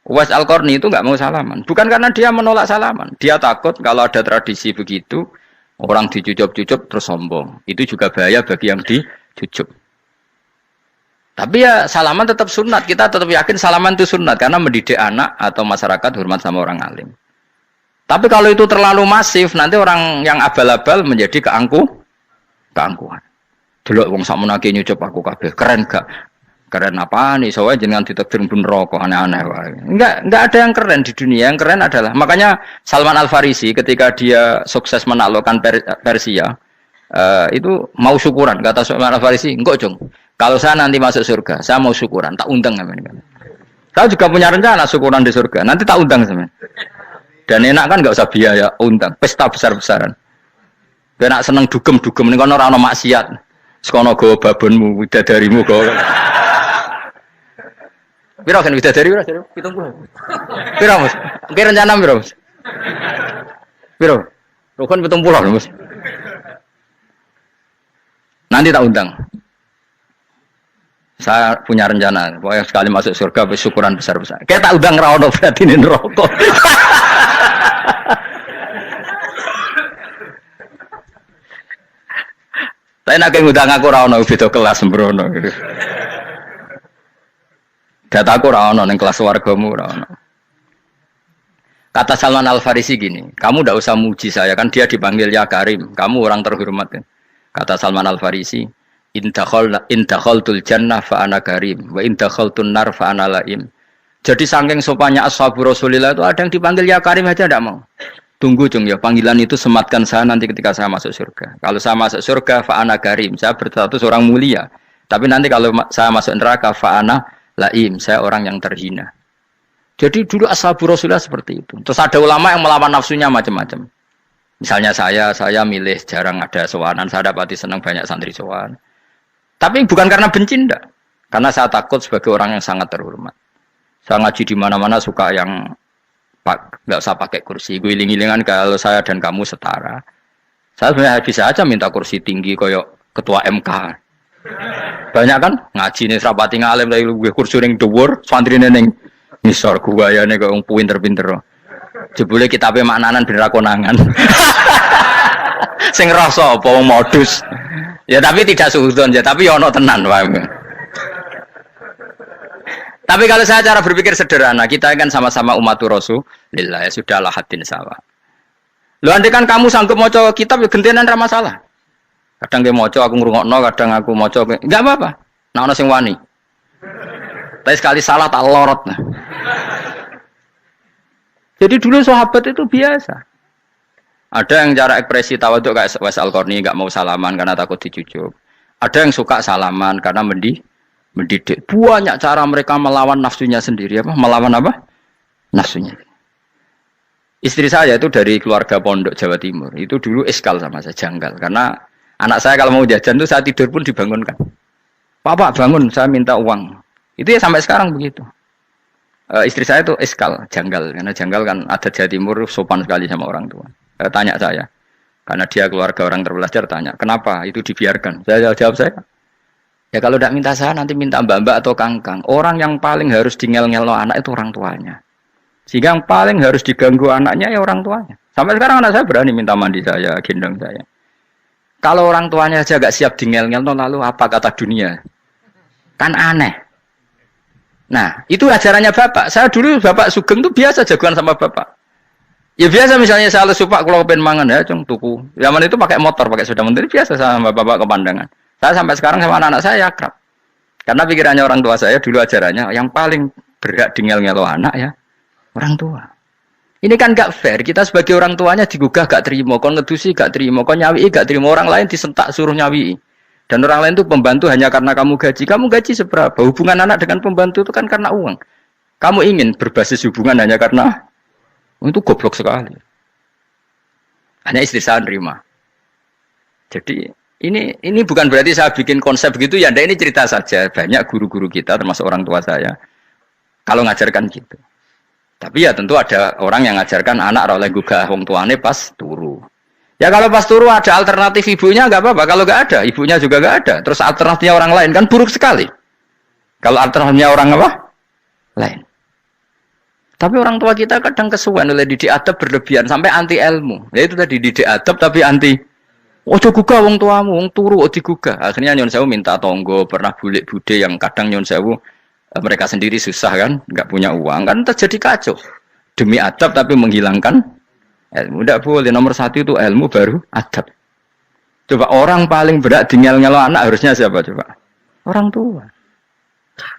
Uwais Al-Qarni itu nggak mau salaman, bukan karena dia menolak salaman. Dia takut kalau ada tradisi begitu orang dicucup-cucup terus sombong. Itu juga bahaya bagi yang dicucup. Tapi ya salaman tetap sunat. Kita tetap yakin salaman itu sunat karena mendidik anak atau masyarakat hormat sama orang alim. Tapi kalau itu terlalu masif, nanti orang yang abal-abal menjadi keangkuhan. Delok wong sak menake nyucup aku kabeh, keren gak? Keren apa nih? Soalnya jenengan ditakdir pun rokok aneh-aneh wae. Enggak ada yang keren di dunia. Yang keren adalah makanya Salman Al-Farisi ketika dia sukses menaklukkan Persia, itu mau syukuran. Kata Salman Al-Farisi, "Enggak, Jong. Kalau saya nanti masuk surga, saya mau syukuran, tak undang sampean." Saya juga punya rencana syukuran di surga. Nanti tak undang sampean. Dan enak kan nggak usah biaya undang, pesta besar-besaran. Enak seneng dugem-dugem ning kono ora ono maksiat. Sekono go babonmu, widadarimu go. Piro kan widadari piro? 70. Piro, Mas? Oke rencana piro, Mas? Piro? Rukun 70, Mas. Nanti tak undang. Saya punya rencana, pokoknya sekali masuk surga syukuran besar-besar. Kayak tak undang ra ono berarti ning neraka. Tapi nak ngundang aku ra ono beda kelas sembrono. Dataku ra ono ning kelas wargamu ra ono. Kata Salman Al-Farisi gini, kamu ndak usah muji saya kan dia dipanggil ya Karim, kamu orang terhormat. Kan? Kata Salman Al-Farisi, in dakhaltul jannah fa ana karim wa in dakhaltun nar fa ana laim. Jadi saking sopannya ashabu Rasulillah itu ada yang dipanggil ya Karim aja tidak mau. Tunggu Jung ya, panggilan itu sematkan saya nanti ketika saya masuk surga. Kalau saya masuk surga fa ana karim, saya berstatus orang mulia. Tapi nanti kalau saya masuk neraka fa ana laim, saya orang yang terhina. Jadi dulu ashabu Rasulillah seperti itu. Terus ada ulama yang melawan nafsunya macam-macam. Misalnya saya milih jarang ada sowanan, saya dapati senang banyak santri sowan. Tapi bukan karena benci ndak. Karena saya takut sebagai orang yang sangat terhormat. Saya ngaji di mana-mana suka yang nggak usah pakai kursi. Gue iling-ilingan kalau saya dan kamu setara. Saya sebenarnya bisa aja minta kursi tinggi koyok ketua MK. Banyak kan ngaji nih serapati ngalim dari gue kursi ning dhuwur, santrine ning ngisor guyane kok wong pinter-pinter. Jebule kitabe maknanan ben ra konangan. Sing rasa apa wong modus. Ya tapi tidak suudzon ya, tapi ya ono tenan wae. Tapi kalau saya cara berpikir sederhana, kita kan sama-sama umatur Rasulillah, ya sudahlah hadin sawa. Lho andai kan kamu sanggup maca kitab ya gentenan ra masalah. Kadang ge maca aku ngrungokno, kadang aku maca enggak apa-apa. Nek ana sing wani. Tapi sekali salah tak lorot. Nah. Jadi dulu sahabat itu biasa. Ada yang cara ekspresi tawadhu kayak Uwais Al-Qarni enggak mau salaman karena takut dicucup. Ada yang suka salaman karena mendidik. Banyak cara mereka melawan nafsunya sendiri apa? Melawan apa? Nafsunya. Istri saya itu dari keluarga pondok Jawa Timur. Itu dulu eskal sama saya, janggal. Karena anak saya kalau mau jajan itu saya tidur pun dibangunkan. Pak bangun, saya minta uang. Itu ya sampai sekarang begitu. Istri saya itu eskal, janggal. Karena janggal kan ada Jawa Timur sopan sekali sama orang tua. Tanya saya. Karena dia keluarga orang terpelajar tanya, kenapa itu dibiarkan? Saya jawab saya. Ya kalau tidak minta saya nanti minta mbak-mbak atau kangkang. Orang yang paling harus dingel-ngel anak itu orang tuanya. Sehingga yang paling harus diganggu anaknya ya orang tuanya. Sampai sekarang anak saya berani minta mandi saya, gendong saya. Kalau orang tuanya aja gak siap dingel-ngel, lalu apa kata dunia? Kan aneh. Nah, itu ajarannya bapak. Saya dulu bapak Sugeng itu biasa jagoan sama bapak. Ya biasa misalnya saya lesu pak kalau pengen mangan ya, cung tuku. Zaman itu pakai motor, pakai sepeda motor biasa sama bapak kepandangan. Saya sampai sekarang sama anak-anak saya akrab. Karena pikirannya orang tua saya dulu ajarannya yang paling berhak dingel-ngelo anak ya orang tua. Ini kan gak fair. Kita sebagai orang tuanya digugah gak terima, kon ngedusi gak terima, kon nyawi gak terima, orang lain disentak suruh nyawi. Dan orang lain itu pembantu hanya karena kamu gaji. Kamu gaji seberapa? Hubungan anak dengan pembantu itu kan karena uang. Kamu ingin berbasis hubungan hanya karena itu goblok sekali. Hanya istri saya nerima. Jadi ini bukan berarti saya bikin konsep begitu ya. Ini cerita saja. Banyak guru-guru kita termasuk orang tua saya kalau ngajarkan gitu. Tapi ya tentu ada orang yang ngajarkan anak oleh gugah wong tuane pas turu. Ya kalau pas turu ada alternatif ibunya nggak apa-apa. Kalau nggak ada, ibunya juga nggak ada. Terus alternatifnya orang lain kan buruk sekali. Kalau alternatifnya orang apa? Lain. Tapi orang tua kita kadang kesuwen oleh didik adab berlebihan sampai anti ilmu. Ya itu tadi didik adab tapi anti. Ojo gugah wong tuamu, wong turu ojo digugah. Akhirnya nyon sewu minta tonggo, pernah bulik bude yang kadang nyon sewu mereka sendiri susah kan, nggak punya uang kan terjadi kacau. Demi adab tapi menghilangkan ilmu. Tidak boleh. Nomor satu itu ilmu baru adab. Coba orang paling berat dingel-ngelo anak harusnya siapa coba? Orang tua.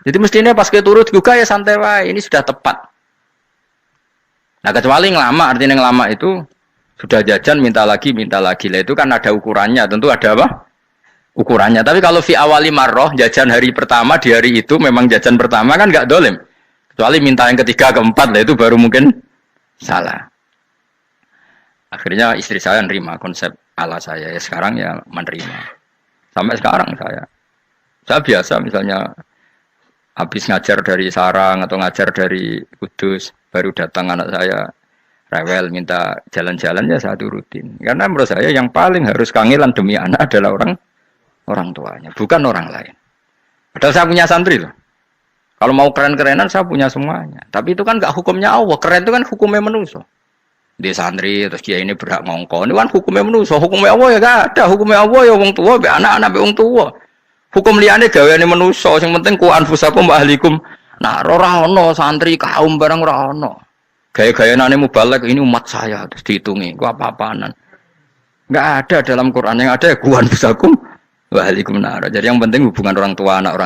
Jadi mestinya pas keturut juga ya santai wae. Ini sudah tepat. Nah kecuali ngelama, artinya ngelama itu sudah jajan minta lagi. Lah itu kan ada ukurannya. Tentu ada apa? Ukurannya. Tapi kalau fi awali marroh jajan hari pertama di hari itu memang jajan pertama kan nggak dolim. Kecuali minta yang ketiga keempat lah itu baru mungkin salah. Akhirnya istri saya nerima konsep ala saya ya sekarang ya menerima. Sampai sekarang saya biasa misalnya habis ngajar dari Sarang atau ngajar dari Kudus baru datang anak saya rewel minta jalan-jalan ya saya turutin. Karena menurut saya yang paling harus kangelan demi anak adalah orang tuanya, bukan orang lain. Padahal saya punya santri loh. Kalau mau keren-kerenan saya punya semuanya. Tapi itu kan gak hukumnya Allah. Keren itu kan hukumnya manusia. Di santri terus dia ini berhak ngongkon. Ini kan hukumnya manusia. Hukumnya Allah ya gak ada. Hukumnya Allah ya wong tua, be anak-anak be wong tua. Hukum liane gaweane manusia. Yang penting ku anfusakum wa ahlikum. Nah, ora ono santri kaum barang ora ono. Gaya-gayanane mubalek ini umat saya terus dihitungi. Ku apa-apaanan. Enggak ada dalam Quran yang ada ku anfusakum Waalaikumsalam. Jadi yang penting hubungan orang tua anak.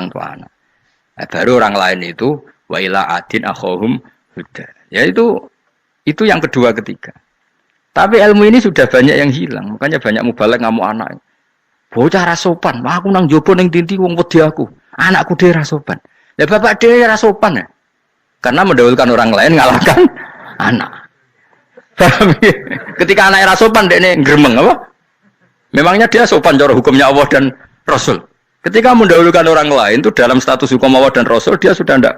Baru orang lain itu wa ila adin akhahum huda. Ya itu yang kedua ketiga. Tapi ilmu ini sudah banyak yang hilang. Makanya banyak mubalek ngamuk anak. Bocah rasopan. Wah aku nang jopo ning tinti wong wedi aku. Anakku dhewe rasopan. Lah bapak dhewe rasopan ya. Karena mendahulukan orang lain ngalahkan anak. Ketika anaknya rasopan dekne gremeng apa? Memangnya dia sopan cara hukumnya Allah dan Rasul. Ketika mendahulukan orang lain itu dalam status hukum Allah dan Rasul dia sudah tidak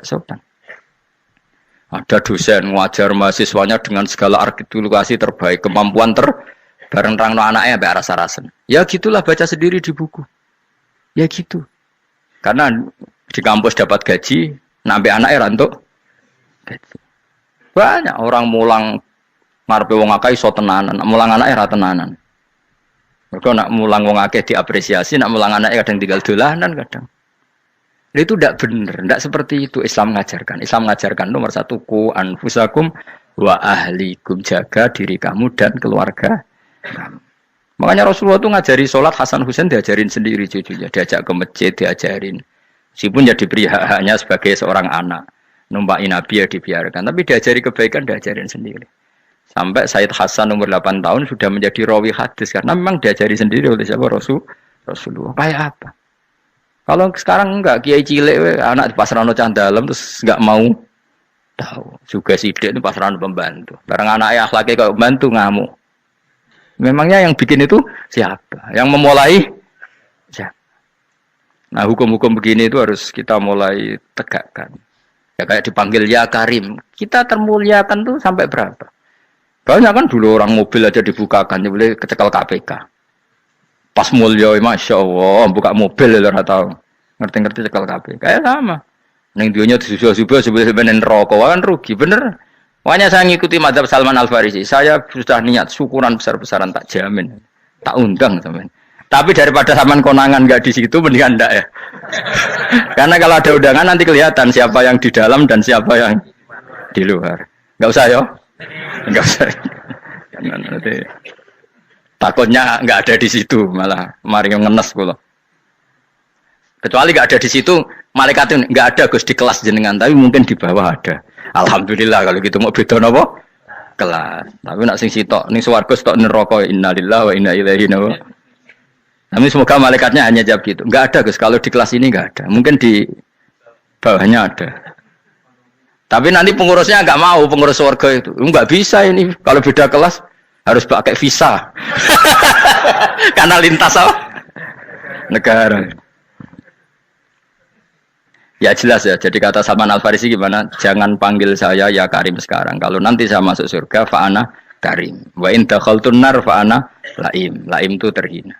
sopan. Ada dosen ngajar mahasiswanya dengan segala artikulasi terbaik, kemampuan bareng rangno anaknya sampai rasa-rasen. Ya gitulah baca sendiri di buku. Ya gitu. Karena di kampus dapat gaji, nambe anaknya rantuk gaji. Banyak orang mulang ngarepe wong akeh iso tenanan, mulang anaknya ra tenanan. Mereka nak mulang wong akeh diapresiasi, nak mulang anaknya kadang tinggal dolanan kadang. Itu tidak benar, tidak seperti itu Islam mengajarkan. Islam mengajarkan nomor satu ku anfusakum wa ahlikum, jaga diri kamu dan keluarga kamu. Makanya Rasulullah itu ngajari sholat Hasan Husain diajarin sendiri cucunya, diajak ke masjid diajarin. Meskipun jadi beri hak-haknya sebagai seorang anak, numpakin Nabi ya dibiarkan, tapi diajari kebaikan diajarin sendiri. Sampai Said Hasan umur 8 tahun sudah menjadi rawi hadis karena memang diajari sendiri oleh siapa Rasulullah. Kayak apa? Kalau sekarang enggak kiai cilik anak di pasrano candalem terus enggak mau tahu. Juga sidik itu pasrano pembantu. Barang anaknya akhlaknya kayak pembantu ngamuk. Memangnya yang bikin itu siapa? Yang memulai siapa? Nah, hukum-hukum begini itu harus kita mulai tegakkan. Ya kayak dipanggil ya Karim. Kita termuliakan tuh sampai berapa? Banyak kan dulu orang mobil aja dibukakan, dia boleh kecekel KPK. Pas mulia, masya Allah, buka mobil ya tahu. Ngerti-ngerti cekel KPK. Kayak sama. Ning dunya disubuh-subuh sebenarnya neraka kan rugi bener. Makanya saya ngikuti mazhab Salman Al Farisi. Saya sudah niat syukuran besar-besaran tak jamin. Tak undang sampean. Tapi daripada sampean konangan enggak di situ mendingan ndak ya. Karena kalau ada undangan nanti kelihatan siapa yang di dalam dan siapa yang di luar. Enggak usah ya. Enggak usah. Karena nanti takutnya enggak ada di situ malah mari ngenes kula. Kecuali enggak ada di situ, malaikat itu enggak ada Gus di kelas jenengan, tapi mungkin di bawah ada. Alhamdulillah kalau gitu mau beda napa? Kelas. Tapi nak sing sitok ning swarga sitok neraka innalillahi wa inna ilaihi raji'un. Tapi semoga malaikatnya hanya jawab gitu. Enggak ada Gus, kalau di kelas ini enggak ada. Mungkin di bawahnya ada. Tapi nanti pengurusnya enggak mau, pengurus surga itu. Enggak bisa ini kalau beda kelas harus pakai visa. Karena lintas apa? Negara. Ya jelas ya, jadi kata Salman Al Farisi gimana? Jangan panggil saya ya Karim sekarang. Kalau nanti saya masuk surga, fa'ana Karim. Wa in dakhaltun nar fa'ana Laim. Laim itu terhina.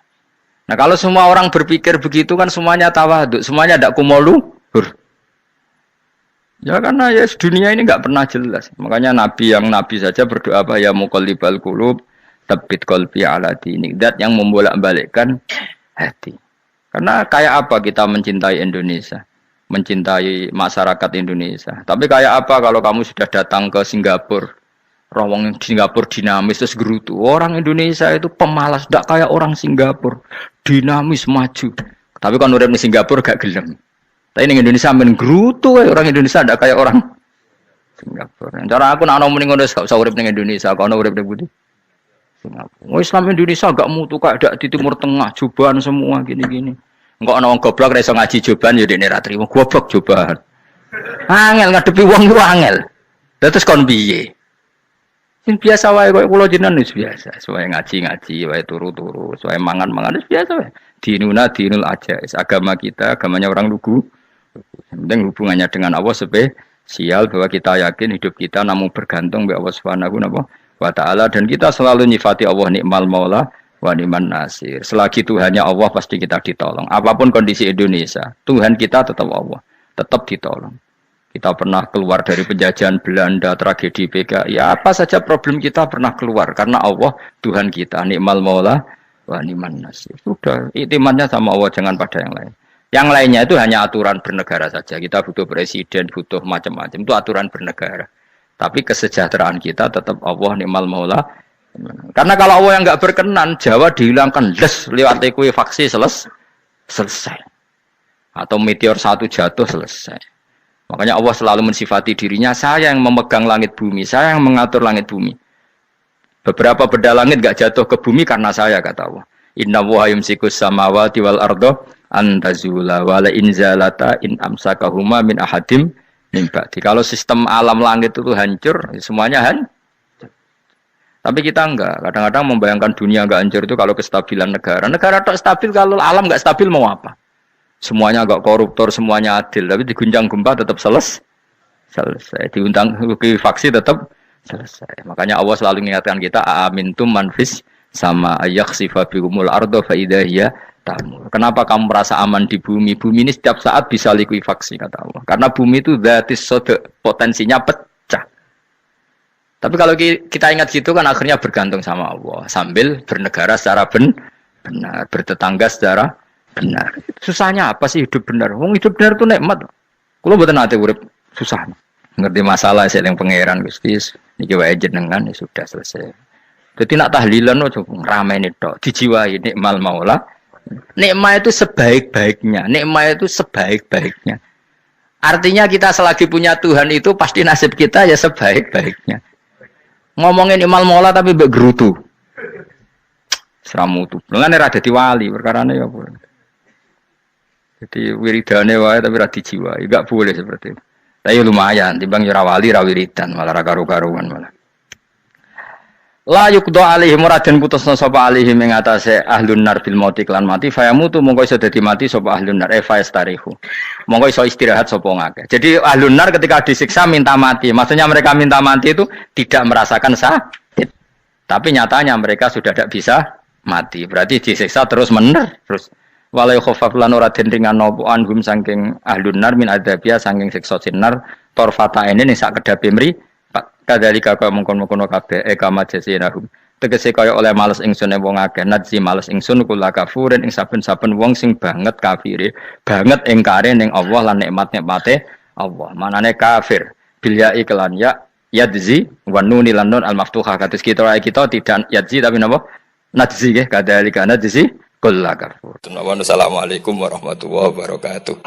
Nah kalau semua orang berpikir begitu kan semuanya tawaduk, semuanya tidak kumoluhur. Ya karena ya dunia ini nggak pernah jelas. Makanya Nabi yang Nabi saja berdoa apa ya muqallibal qulub, tsabbit qalbi ala dinik. Zat yang membolak-balikkan hati. Karena kayak apa kita mencintai Indonesia? Mencintai masyarakat Indonesia. Tapi kayak apa kalau kamu sudah datang ke Singapura, rawang Singapura dinamis terus gerutu. Orang Indonesia itu pemalas, tidak kayak orang Singapura, dinamis maju. Tapi kalau urip di Singapura gak gelem. Tapi di Indonesia men gerutu, orang Indonesia tidak kayak orang Singapura. Cara aku nak ngomong ngono gak usah urip ning Indonesia, kalau urip ning Budi. Singapura. Islam Indonesia gak mutu kayak di Timur Tengah, jubahan semua gini-gini. Engko ana wong goblok ra iso ngaji cobaan ya dekne ra trimo goblok cobaan. Angel ngadepi wong ku angel. Terus kon piye? Sing biasa wae koyo kula jenengan wis biasa. Suwe ngaji-ngaji wae turu-turu, suwe mangan-mangan wis biasa wae. Dinuna dinul aja. Agama kita, agamanya orang lugu. Penting hubungannya dengan Allah spesial bahwa kita yakin hidup kita namun bergantung kepada Allah Subhanahu wa taala dan kita selalu nyifati Allah nikmal maula wa ni'man nasir. Selagi Tuhannya Allah pasti kita ditolong. Apapun kondisi Indonesia, Tuhan kita tetap Allah, tetap ditolong. Kita pernah keluar dari penjajahan Belanda, tragedi PKI, ya apa saja problem kita pernah keluar karena Allah Tuhan kita, ni'mal maula wa ni'man nasir. Sudah, iktimatnya sama Allah, jangan pada yang lain. Yang lainnya itu hanya aturan bernegara saja. Kita butuh presiden, butuh macam-macam, itu aturan bernegara. Tapi kesejahteraan kita tetap Allah ni'mal maula. Karena kalau Allah yang enggak berkenan, Jawa dihilangkan les lewat ekuifaksi selesai. Atau meteor satu jatuh selesai. Makanya Allah selalu mensifati dirinya, saya yang memegang langit bumi, saya yang mengatur langit bumi. Beberapa benda langit enggak jatuh ke bumi karena saya, kata Allah. Inna wa yumsikus samawati wal ardo antazula wala inzalata in amsakahuma min ahadim min ba'di. Kalau sistem alam langit itu hancur, semuanya hancur. Tapi kita enggak, kadang-kadang membayangkan dunia enggak hancur itu kalau kestabilan negara. Negara tak stabil, kalau alam enggak stabil mau apa? Semuanya enggak koruptor, semuanya adil, tapi diguncang gempa tetap selesai. Diundang faksi tetap selesai. Makanya Allah selalu mengingatkan kita, aamintum manfis sama ayakhsifa bihumul ardo fa idza hiya tamur. Kenapa kamu merasa aman di bumi? Bumi ini setiap saat bisa likuifaksi, kata Allah. Karena bumi itu dzatis sodok, potensinya pecah. Tapi kalau kita ingat gitu kan akhirnya bergantung sama Allah. Sambil bernegara secara benar, bertetangga secara benar. Susahnya apa sih hidup benar? Wong hidup benar itu nikmat. Kalau mboten nate urip susah. Ngerti masalah saya yang pangeran Gusti, niki wae jenengan ya sudah selesai. Jadi nak tahlilan ojo ramai tok, dijiwai nikmal maula. Nikmat itu sebaik-baiknya, nikmat itu sebaik-baiknya. Artinya kita selagi punya Tuhan itu pasti nasib kita ya sebaik-baiknya. Ngomongin imal mola tapi mbek gerutu. Seramutu. Lengane ra dadi wali, perkarane ya apa. Jadi wiridane wae tapi ra dijiwai, enggak boleh seperti itu. Tapi lumayan, timbang ora wali ra wiridan, malah ra karo-karuan malah. La yuqda alaihim muradan putusna sapa alaihim ing atase ahlun nar bil mauti lan mati fayamutu mongko iso dadi mati sapa ahlun nar fayastarihu. Mongko iso istirahat sapa ngake. Jadi ahlun nar ketika disiksa minta mati. Maksudnya mereka minta mati itu tidak merasakan sakit. Tapi nyatanya mereka sudah tidak bisa mati. Berarti disiksa terus terus. Wala yukhafaf lan ora den ringan napa anhum saking ahlun nar min adzabia saking siksa sinar torfata ini ning sak kedape mri kadalika kaya mengkon-mengkono kabeh kama jasinahum tegese kaya oleh males ingsun wong akeh nadzi males ingsun kula kafurin ing saben-saben wong sing banget kafire banget ingkare ning Allah lan nikmat-nikmate Allah manane kafir bilya iklan ya yadzi wa nuni lan nun al maftuhah kados kita tidak yadzi tapi napa nadzi nggih kadalika nadzi kula kafur. Assalamualaikum warahmatullahi wabarakatuh.